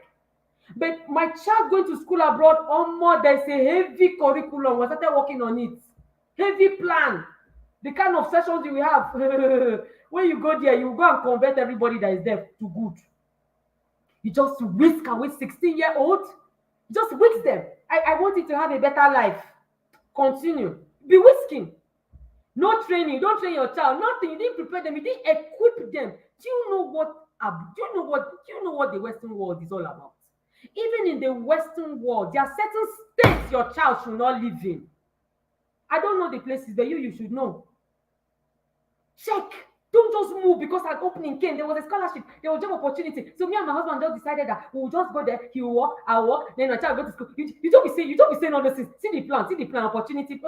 But my child going to school abroad, there's a heavy curriculum. We started working on it. Heavy plan. The kind of sessions you will have. When you go there, you go and convert everybody that is there to good. You just whisk away 16-year-old. Just whisk them. I want you to have a better life. Continue. Be whisking. No training. Don't train your child. Nothing. You didn't prepare them. You didn't equip them. Do you know what the Western world is all about? Even in the Western world, there are certain states your child should not live in. I don't know the places, but you should know. Check. Don't just move because an opening came. There was a scholarship. There was job opportunity. So me and my husband just decided that we'll just go there. He will work. I'll work. Then my child will go to school. You don't be saying all those things. See the plan, opportunity.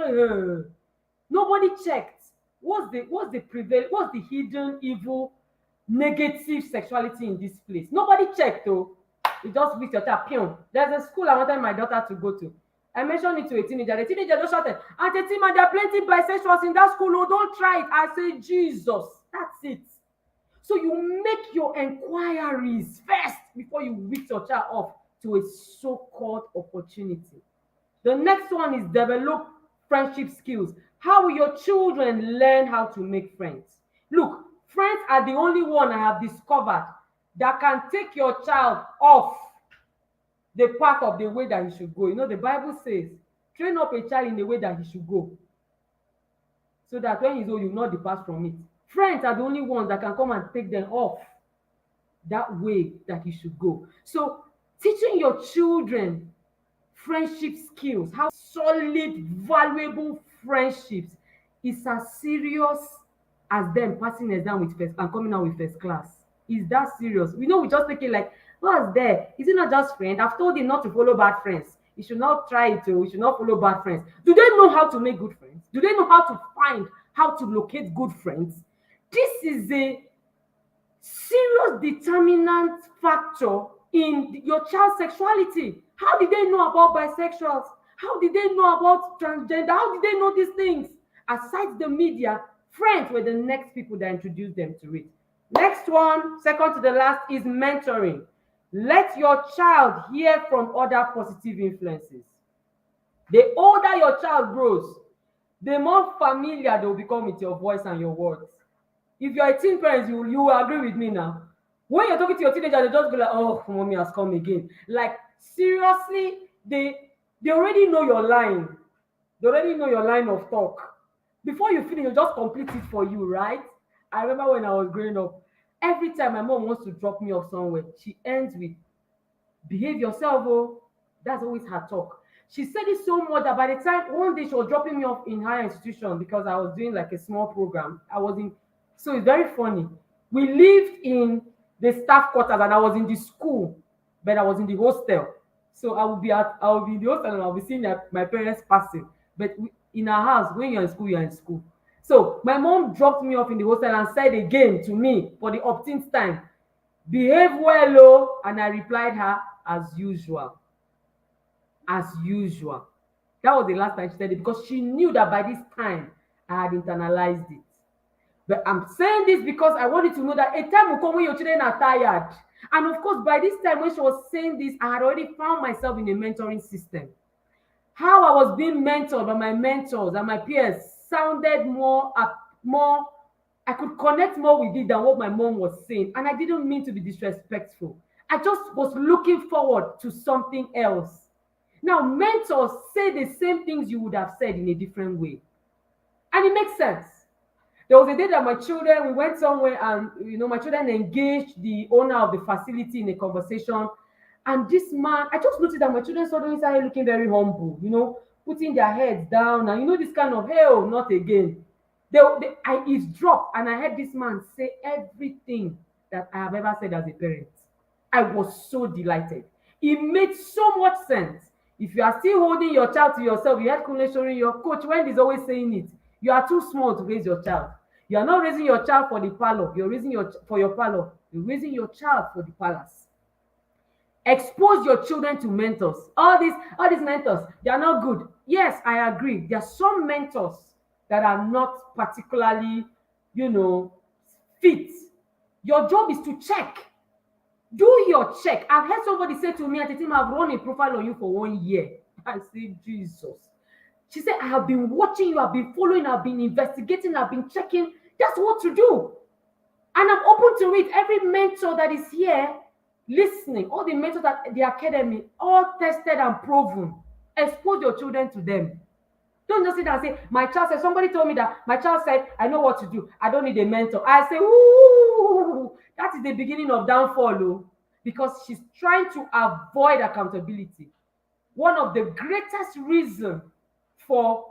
Nobody checked. What's the hidden evil, negative sexuality in this place? Nobody checked though. You just beat your child. There's a school I wanted my daughter to go to. I mentioned it to a teenager. The teenager just shouted, Auntie Tima, there are plenty bisexuals in that school. Oh, don't try it. I say, Jesus, that's it. So you make your inquiries first before you whip your child off to a so-called opportunity. The next one is develop friendship skills. How will your children learn how to make friends? Look, friends are the only one I have discovered that can take your child off the path of the way that he should go. You know, the Bible says, train up a child in the way that he should go, so that when he's old, you will not depart from it. Friends are the only ones that can come and take them off that way that he should go. So teaching your children friendship skills, how solid, valuable friendships, is as serious as them passing exam with first and coming out with first class. Is that serious? We just take it like, what's there? Is it not just friend? I've told him not to follow bad friends. You should not try it. You should not follow bad friends. Do they know how to make good friends? Do they know how to find, how to locate good friends? This is a serious determinant factor in your child's sexuality. How did they know about bisexuals? How did they know about transgender? How did they know these things? Aside the media, friends were the next people that introduced them to it. Next one, second to the last, is mentoring. Let your child hear from other positive influences. The older your child grows, the more familiar they will become with your voice and your words. If you're a teen parent, you will agree with me now. When you're talking to your teenager, they just go like, oh, mommy has come again. Like, seriously, they already know your line. They already know your line of talk. Before you finish, you just complete it for you, right? I remember when I was growing up, every time my mom wants to drop me off somewhere, she ends with, behave yourself, oh. That's always her talk. She said it so much that by the time one day she was dropping me off in higher institution because I was doing like a small program. So it's very funny. We lived in the staff quarters and I was in the school, but I was in the hostel. So I will be in the hostel and I'll be seeing my parents passing. But in our house, when you're in school, you're in school. So my mom dropped me off in the hostel and said again to me for the upteenth time, behave well, oh. And I replied her, as usual. As usual. That was the last time she said it, because she knew that by this time I had internalized it. But I'm saying this because I want you to know that a time will come when your children are tired. And of course, by this time when she was saying this, I had already found myself in a mentoring system. How I was being mentored by my mentors and my peers sounded more, I could connect more with it than what my mom was saying. And I didn't mean to be disrespectful. I just was looking forward to something else. Now, mentors say the same things you would have said in a different way. And it makes sense. There was a day that we went somewhere, and my children engaged the owner of the facility in a conversation. And this man, I just noticed that my children suddenly started looking very humble, putting their heads down, and this kind of, hell, not again. I eavesdropped, and I heard this man say everything that I have ever said as a parent. I was so delighted. It made so much sense. If you are still holding your child to yourself, you had Kunle showing your coach when he's always saying it. You are too small to raise your child. You are not raising your child for the parlor. You're raising for your parlor. You're raising your child for the palace. Expose your children to mentors. All these mentors, they are not good. Yes, I agree. There are some mentors that are not particularly, fit. Your job is to check. Do your check. I've heard somebody say to me at the time, I've run a profile on you for 1 year. I say, Jesus. She said, I have been watching you, I've been following, I've been investigating, I've been checking. That's what to do. And I'm open to it. Every mentor that is here listening, all the mentors at the academy, all tested and proven. Expose your children to them. Don't just sit there and say, my child said, somebody told me that my child said, I know what to do. I don't need a mentor. I say, ooh, that is the beginning of downfall, oh, because she's trying to avoid accountability. One of the greatest reasons for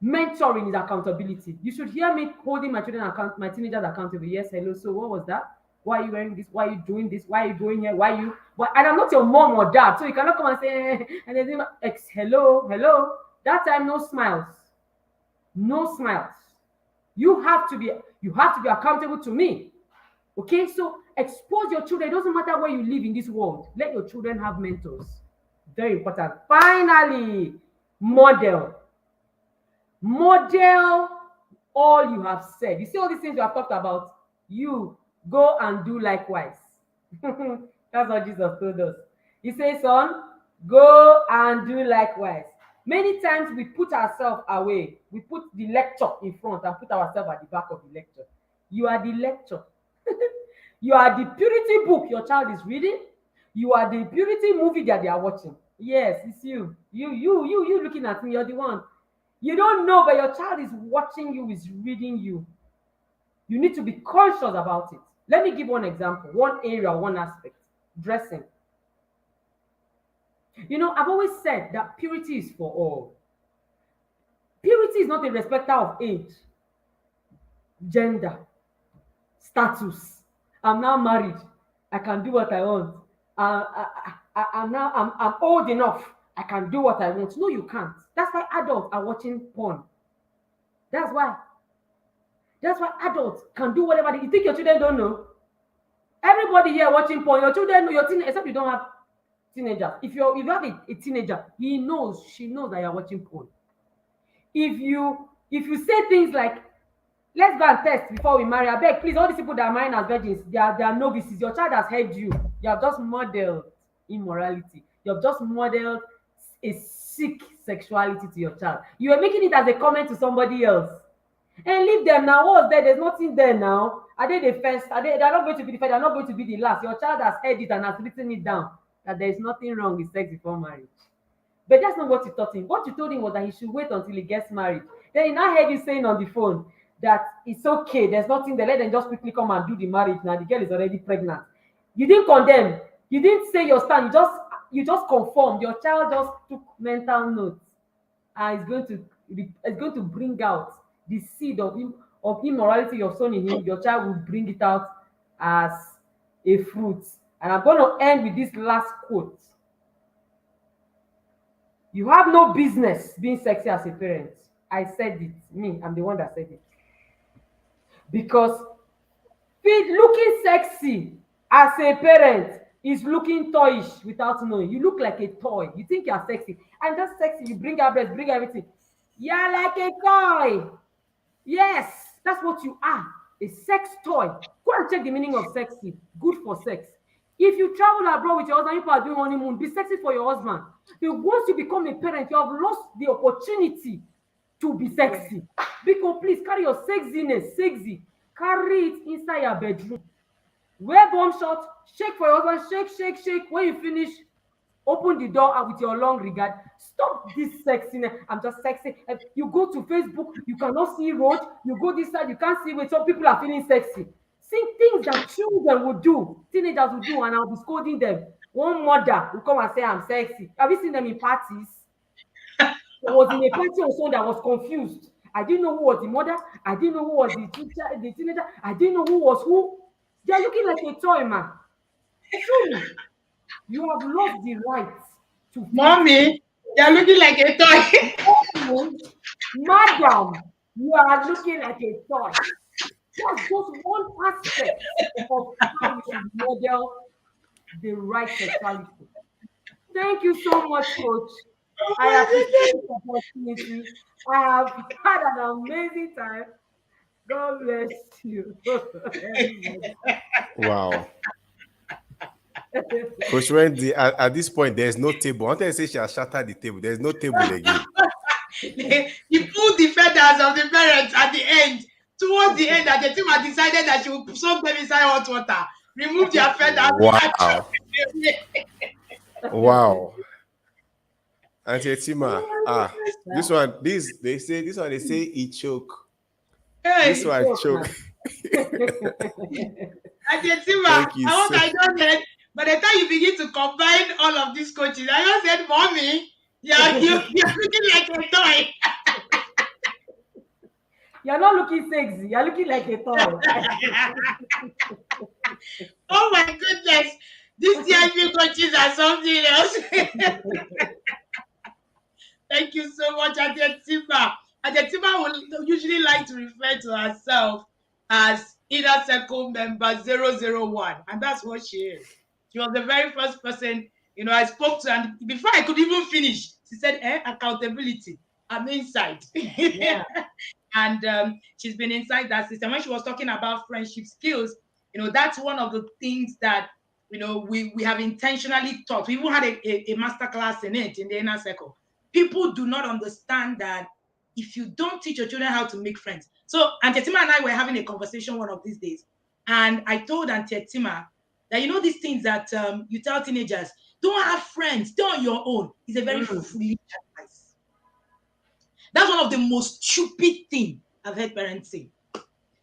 mentoring is accountability. You should hear me holding my teenagers accountable. Yes, hello. So what was that? Why are you wearing this? Why are you doing this? Why are you going here? Why are you? And I'm not your mom or dad, so you cannot come and say, and then hello. That time, no smiles. No smiles. You have to be accountable to me. Okay, so expose your children. It doesn't matter where you live in this world. Let your children have mentors. Very important. Finally, model all you have said. You see all these things you have talked about? You go and do likewise. That's what Jesus told us. He says, son, go and do likewise. Many times we put ourselves away. We put the lecture in front and put ourselves at the back of the lecture. You are the lecture. You are the purity book your child is reading. You are the purity movie that they are watching. Yes, it's you. You looking at me, you're the one. You don't know, but your child is watching you, is reading you. You need to be conscious about it. Let me give one example, one area, one aspect. Dressing. I've always said that purity is for all. Purity is not a respecter of age, gender, status. I'm now married. I can do what I want. I'm old enough. I can do what I want. No, you can't. That's why adults are watching porn. That's why adults can do whatever you think your children don't know. Everybody here watching porn, your children know, your teenagers, except you don't have teenagers. If you have a teenager, she knows that you're watching porn. If you say things like, let's go and test before we marry, I beg, please, all these people that are marrying as virgins, they are novices. Your child has heard you. You have just modeled immorality. You have just modeled a sick sexuality to your child. You are making it as a comment to somebody else. And leave them now. What's there? There's nothing there now. Are they the first? They're not going to be the first. They're not going to be the last. Your child has heard it and has written it down that there is nothing wrong with sex before marriage. But that's not what you taught him. What you told him was that he should wait until he gets married. Then he now heard you saying on the phone that it's okay, there's nothing there. Let them just quickly come and do the marriage. Now the girl is already pregnant. You didn't condemn. You didn't say your stand. You just conformed. Your child just took mental notes, and it's going to bring out the seed of immorality you've sown in him. Your child will bring it out as a fruit. And I'm going to end with this last quote. You have no business being sexy as a parent. I said it. Me, I'm the one that said it. Because looking sexy as a parent is looking toyish without knowing. You look like a toy. You think you're sexy. And just sexy, you bring out breast, bring everything. You're like a toy. Yes, that's what you are. A sex toy. Go and check the meaning of sexy. Good for sex. If you travel abroad with your husband, people are doing honeymoon, be sexy for your husband. But once you become a parent, you have lost the opportunity to be sexy. Because please carry your sexiness, sexy, carry it inside your bedroom. Wear bomb shot, shake for your husband, shake, shake, shake. When you finish, open the door and with your long regard. Stop this sexiness. I'm just sexy. You go to Facebook, you cannot see road. You go this side, you can't see where some people are feeling sexy. See things that children would do, teenagers would do, and I'll be scolding them. One mother will come and say, I'm sexy. Have you seen them in parties? I was in a party on Sunday, I was confused. I didn't know who was the mother. I didn't know who was the teacher, the teenager. I didn't know who was who. They're looking like a toy, man. Truly, you have lost the right to feel. Mommy, you're looking like a toy. Madam, you are looking like a toy. That's just one aspect of how you should model the right sexuality. Thank you so much, Coach. I appreciate the opportunity. I have had an amazing time. God bless you. Wow. Coach Wendy, at this point, there's no table. I wanted to say she has shattered the table. There's no table again. You pulled the feathers of the parents at the end. Towards the end, that the team had decided that she would soak them inside hot water. Remove their feathers. Wow. Wow. Auntie Tima, they say he choke. Hey, this one choke. Auntie Tima, I don't know. By the time you begin to combine all of these coaches, I just said, Mommy, you're looking like a toy. You're not looking sexy. You're looking like a toy. Oh my goodness. These TIP coaches are something else. Thank you so much, Auntie Tima. Auntie Tima would usually like to refer to herself as Inner Circle member 001. And that's what she is. She was the very first person, I spoke to, and before I could even finish, she said, accountability. I'm inside. Yeah. And she's been inside that system. When she was talking about friendship skills, that's one of the things that, we have intentionally taught. We even had a master class in it, in the Inner Circle. People do not understand that if you don't teach your children how to make friends. So Auntie Tima and I were having a conversation one of these days. And I told Auntie Tima that, these things that you tell teenagers, don't have friends, stay on your own, is a very foolish advice. That's one of the most stupid things I've heard parents say.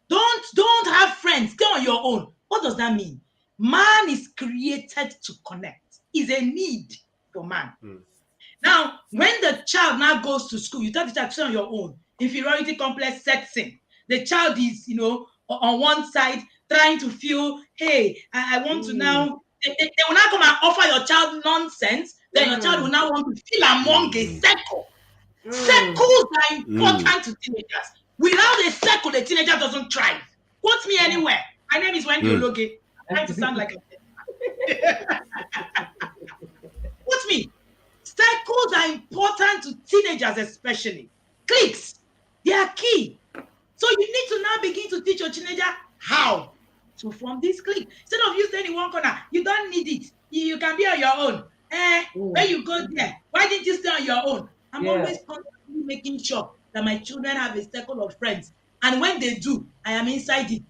Don't have friends, stay on your own. What does that mean? Man is created to connect. It's a need for man. Now, when the child now goes to school, you tell the child to stay on your own. Inferiority complex sets in. The child is, on one side trying to feel, hey, I want to now. They will now come and offer your child nonsense. Then your child will now want to feel among a circle. Circles are important to teenagers. Without a circle, the teenager doesn't thrive. Quote me anywhere. My name is Wendy Ologe. I'm trying to sound like a Quote me. Circles are important to teenagers, especially. Cliques, they are key. So you need to now begin to teach your teenager how to form this clique. Instead of you staying in one corner, you don't need it. You can be on your own. When you go there, why didn't you stay on your own? I'm always constantly making sure that my children have a circle of friends. And when they do, I am inside it.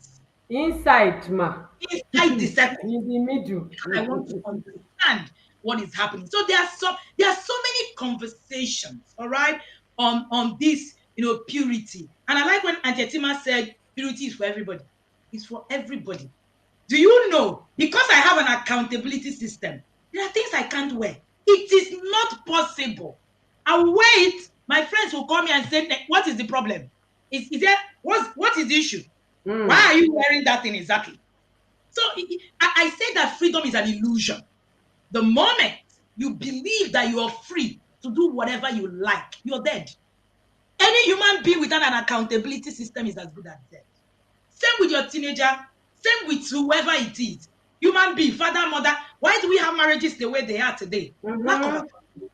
Inside, ma. Inside the circle. In the middle. I want to understand what is happening. So there are so many conversations, all right, on this, purity. And I like when Auntie Tima said purity is for everybody. It's for everybody. Do you know, because I have an accountability system, there are things I can't wear. It is not possible. I'll wait. My friends will call me and say, what is the problem? Is there, what is the issue? Why are you wearing that thing exactly? So I say that freedom is an illusion. The moment you believe that you are free to do whatever you like, you're dead. Any human being without an accountability system is as good as dead. Same with your teenager, same with whoever it is. Human being, father, mother. Why do we have marriages the way they are today? Lack of accountability.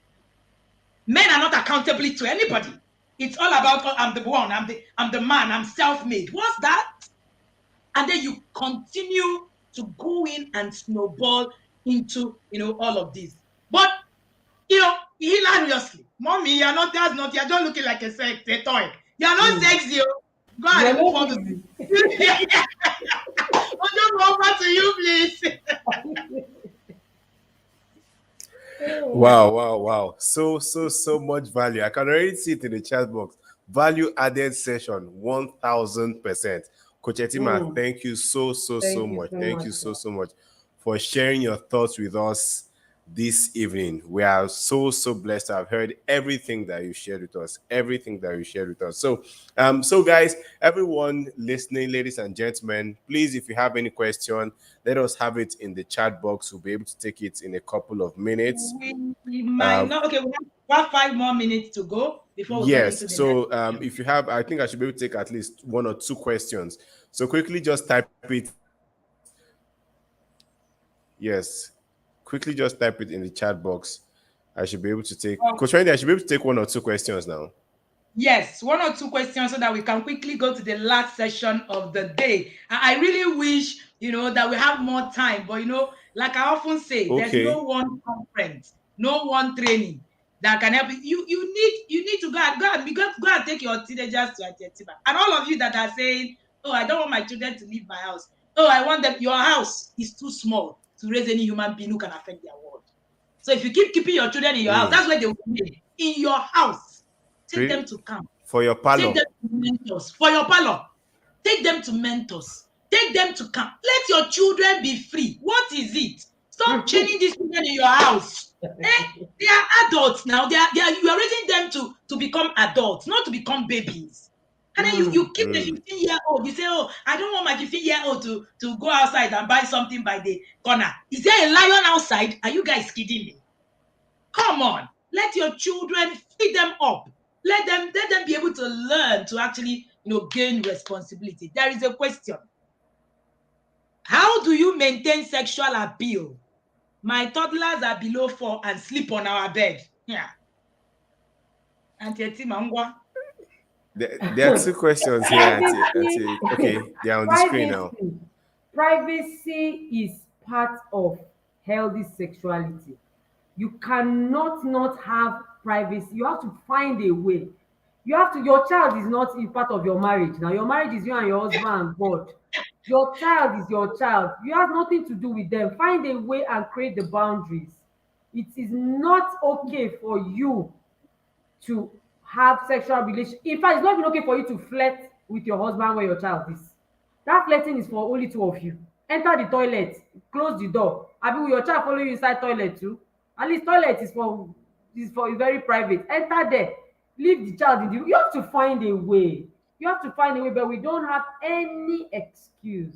Men are not accountable to anybody. It's all about, oh, I'm the one, I'm the man, I'm self-made. What's that? And then you continue to go in and snowball into all of this. But hilariously, mommy, you're not, that's not, you're just looking like a toy. You're not sexy. Go ahead and move on to I'll just over to you, please. Wow. So much value. I can already see it in the chat box. Value added session, 1000%. Coach Etima, thank you so much. Thank you so much for sharing your thoughts with us this evening. We are so blessed to have heard everything that you shared with us. So guys, everyone listening, ladies and gentlemen, please, if you have any question, let us have it in the chat box. We'll be able to take it in a couple of minutes. We might not. Okay, we have 5 more minutes to go before we get into the next. If you have, I think I should be able to take at least 1 or 2 questions. So quickly just type it. Yes. Quickly just type it in the chat box. I should be able to take, Coach Wendy, I should be able to take 1 or 2 questions now. Yes, 1 or 2 questions so that we can quickly go to the last session of the day. I really wish, that we have more time, but like I often say, there's no one conference, no one training that can help you. You need to go and take your teenagers to Atietiba. And all of you that are saying, oh, I don't want my children to leave my house. Oh, I want them. Your house is too small to raise any human being who can affect their world. So if you keep keeping your children in your house, that's where they will be. In your house. Take them to camp. For your parlor. Take them to mentors. For your parlor. Take them to mentors. Take them to camp. Let your children be free. What is it? Stop chaining these children in your house. They are adults now. You are raising them to become adults, not to become babies. And then you keep the 15-year-old. You say, oh, I don't want my 15-year-old to go outside and buy something by the corner. Is there a lion outside? Are you guys kidding me? Come on. Let your children feed them up. Let them be able to learn to actually, gain responsibility. There is a question. How do you maintain sexual appeal? My toddlers are below 4 and sleep on our bed. Yeah. Auntie Mangwa. There are 2 questions here, Auntie. Okay, they are on the screen now. Privacy is part of healthy sexuality. You cannot not have privacy. You have to find a way. Your child is not a part of your marriage. Now, your marriage is you and your husband and God. Your child is your child. You have nothing to do with them. Find a way and create the boundaries. It is not okay for you to have sexual relations. In fact, it's not even okay for you to flirt with your husband where your child is. That flirting is for only 2 of you. Enter the toilet, close the door. Will your child follow you inside toilet too? At least toilet is for very private. Enter there, leave the child in the room. You have to find a way. But we don't have any excuse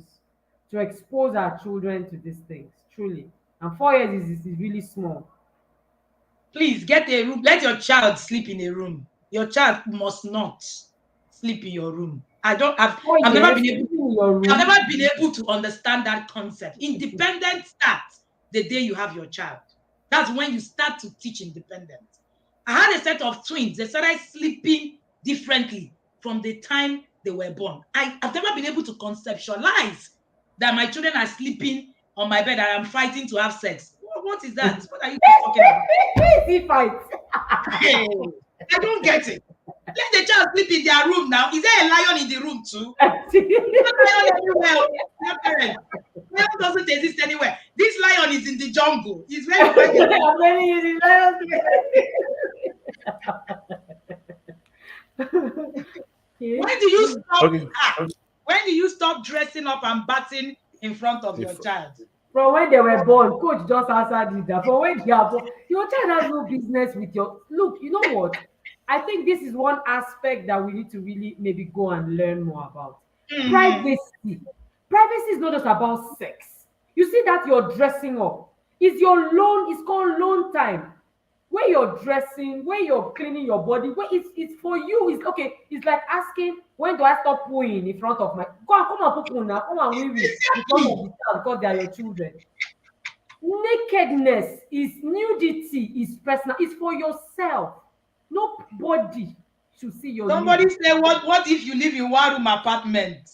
to expose our children to these things, truly. And 4 years is really small. Please get a room. Let your child sleep in a room. Your child must not sleep in your room. I've never been able to understand that concept. Independence starts the day you have your child. That's when you start to teach independence. I had a set of twins. They started sleeping differently from the time they were born. I've never been able to conceptualize that my children are sleeping on my bed and I'm fighting to have sex. What is that? What are you talking about? Easy fight. I don't get it. Let the child sleep in their room now. Is there a lion in the room too? Lion doesn't exist anywhere. This lion is in the jungle. He's very When do you stop? When do you stop dressing up and batting in front of your child? From when they were born, coach just answered that. From when they are born, your child has no business with your. Look, you know what? I think this is one aspect that we need to really maybe go and learn more about. Privacy. Privacy is not just about sex. You see that you're dressing up. It's called alone time. when you're dressing, when you're cleaning your body, when it's for you. It's okay. It's like asking, when do I stop pooing in front of my, come and poo now, come and wee in front of the child because they are your children. Nakedness is nudity, is personal, it's for yourself. Nobody should see your Somebody nudity. say, what if you live in one room apartment?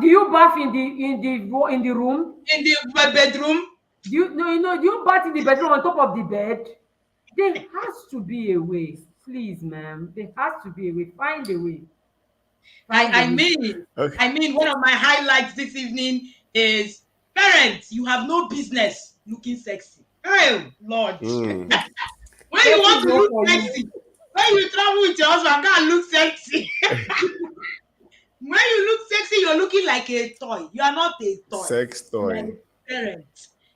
Do you bath in the room? In the bedroom? Do you no, do you bath in the bedroom on top of the bed? There has to be a way. Please, ma'am. There has to be a way. Find a way. Find a I way. mean, Okay. I mean, one of my highlights this evening is parents, you have no business looking sexy. Oh, Lord. Mm. When you Sexy want to go look for you. sexy, when you travel with your husband, can't look sexy. When you look sexy, you're looking like a toy. You are not a toy. Sex You are toy. a parent.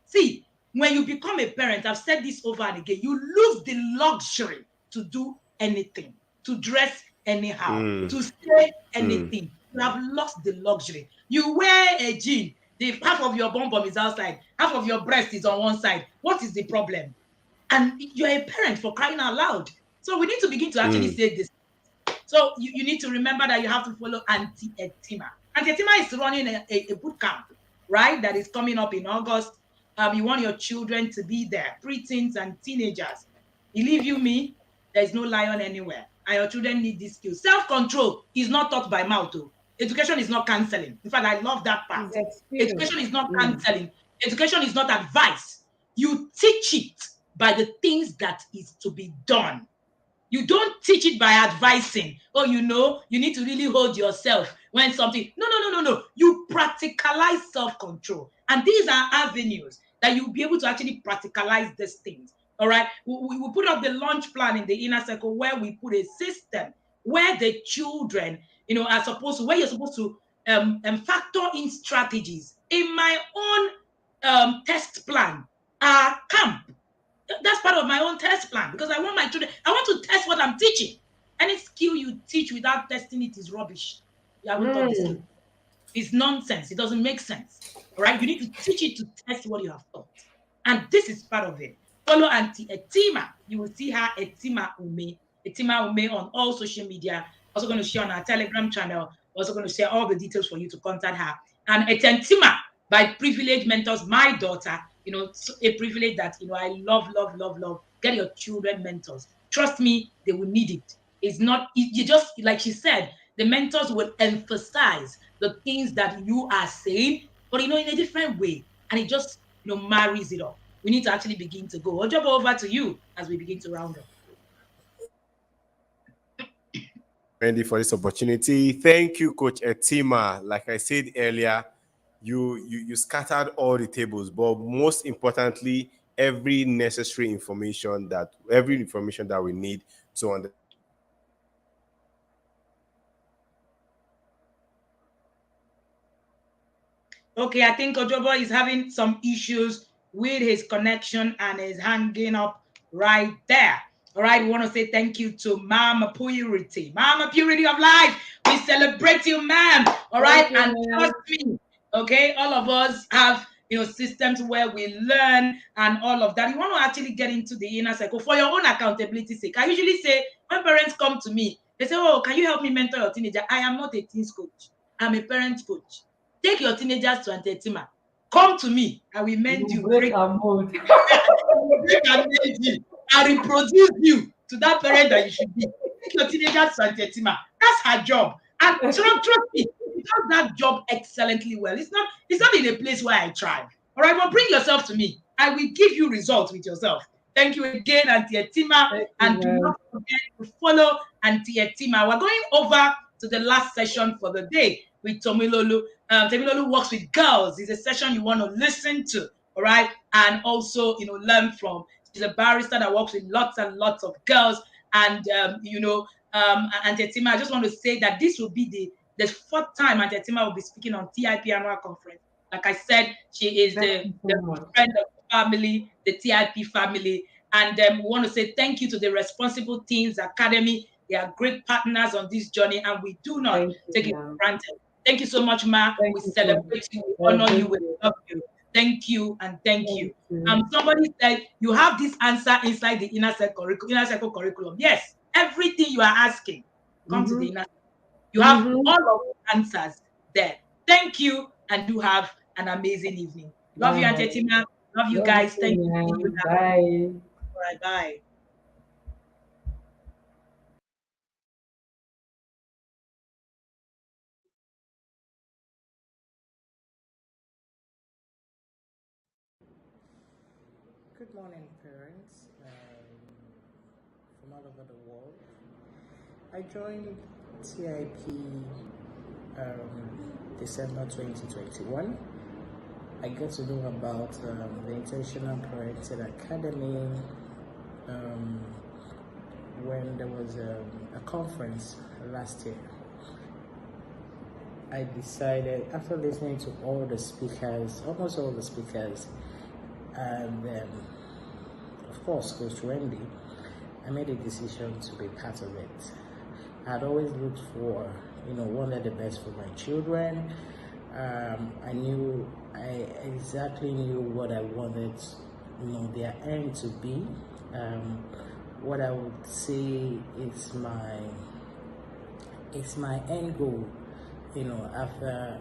See, when you become a parent, I've said this over and again, you lose the luxury to do anything, to dress anyhow, Mm. to say Mm. anything. You have lost the luxury. You wear a jean, the half of your bum bum is outside, half of your breast is on one side. What is the problem? And you're a parent, for crying out loud. So we need to begin to actually Mm. say this. So you need to remember that you have to follow Auntie Etima. Auntie Etima is running a boot camp, right? That is coming up in August. You want your children to be there, preteens and teenagers. Believe you me, there is no lion anywhere. And your children need this skill. Self-control is not taught by mouth. Oh. Education is not counseling. In fact, I love that part. It's experience. Education is not Mm. counseling. Education is not advice. You teach it by the things that is to be done. You don't teach it by advising. Oh, you need to really hold yourself when something. No, no, no, no, no. You practicalize self-control. And these are avenues that you'll be able to actually practicalize these things. All right. We will put up the launch plan in the inner circle where we put a system where the children, are supposed to, where you're supposed to factor in strategies. In my own test plan, camp. That's part of my own test plan because I want my children, I want to test what I'm teaching. Any skill you teach without testing it is rubbish. You haven't taught the skill. Mm. It's nonsense. It doesn't make sense. All right. You need to teach it to test what you have taught. And this is part of it. Follow Auntie Etima. You will see her Etima Ume. Etima Ume on all social media. Also going to share on our Telegram channel. Also going to share all the details for you to contact her. And Etima by Privileged Mentors, my daughter, a privilege that, I love, love, love, love. Get your children mentors. Trust me, they will need it. It's not, you just, like she said, the mentors will emphasize the things that you are saying, but, in a different way. And it just, marries it up. We need to actually begin to go. I'll jump over to you as we begin to round up. Randy, for this opportunity. Thank you, Coach Etima. Like I said earlier, you scattered all the tables, but most importantly, every information that we need to understand. Okay, I think Ojobo is having some issues with his connection and is hanging up right there. All right, we want to say thank you to Mama Purity. Mama Purity of Life, we celebrate you, ma'am. All right, Thank you, and ma'am. trust me, okay, all of us have systems where we learn and all of that. You want to actually get into the inner circle for your own accountability sake. I usually say when parents come to me, they say, "Oh, can you help me mentor your teenager?" I am not a teens coach. I'm a parent coach. Take your teenagers to Auntie Etima. Come to me. I will mend You you, break break our mold. and mend you, and reproduce you to that parent that you should be. Take your teenagers to Auntie Etima. That's her job. And trust me, she does that job excellently well. It's not in a place where I try. All right, but bring yourself to me. I will give you results with yourself. Thank you again, Auntie Etima. Thank you, And do ma'am. not forget to follow Auntie Etima. We're going over to the last session for the day with Tomilolu. Tomilolu works with girls. It's a session you want to listen to, all right? And also, learn from. She's a barrister that works with lots and lots of girls. And, Auntie Etima, I just want to say that this will be the fourth time Auntie Etima will be speaking on TIP annual conference. Like I said, she is Thank you the so much. friend of the family, the TIP family. And we want to say thank you to the Responsible Teens Academy. They are great partners on this journey, and we do not Thank you, take it for ma'am. granted. Thank you so much, Ma. Thank We you so much. celebrate you, we honor you, we love you. thank you and thank you. Thank you. Somebody said you have this answer inside the inner circle curriculum. Yes, everything you are asking, come to the inner. You have all of the answers there. Thank you, and do have an amazing evening. Love you, Auntie Bye. Tima. Love you Love you guys. too, Thank you. See you man. now. Bye. All right, bye. Good morning, parents from all over the world. I joined TIP December 2021. I got to know about the Intentional Parenting Academy when there was a conference last year. I decided, after listening to all the speakers, almost all the speakers, and of course Coach Wendy, I made a decision to be part of it. I had always looked for, wanted the best for my children. I exactly knew what I wanted, their end to be. What I would say is my end goal, after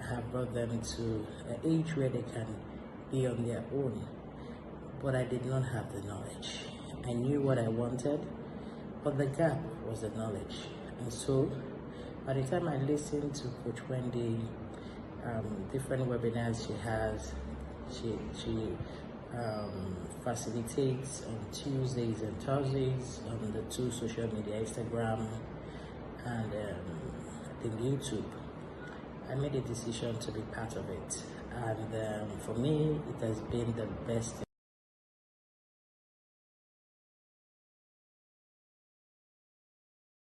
I have brought them to an age where they can be on their own. But I did not have the knowledge. I knew what I wanted, but the gap was the knowledge. And so by the time I listened to Coach Wendy, different webinars she has, she facilitates on Tuesdays and Thursdays on the two social media, Instagram and I think YouTube. I made a decision to be part of it, and for me it has been the best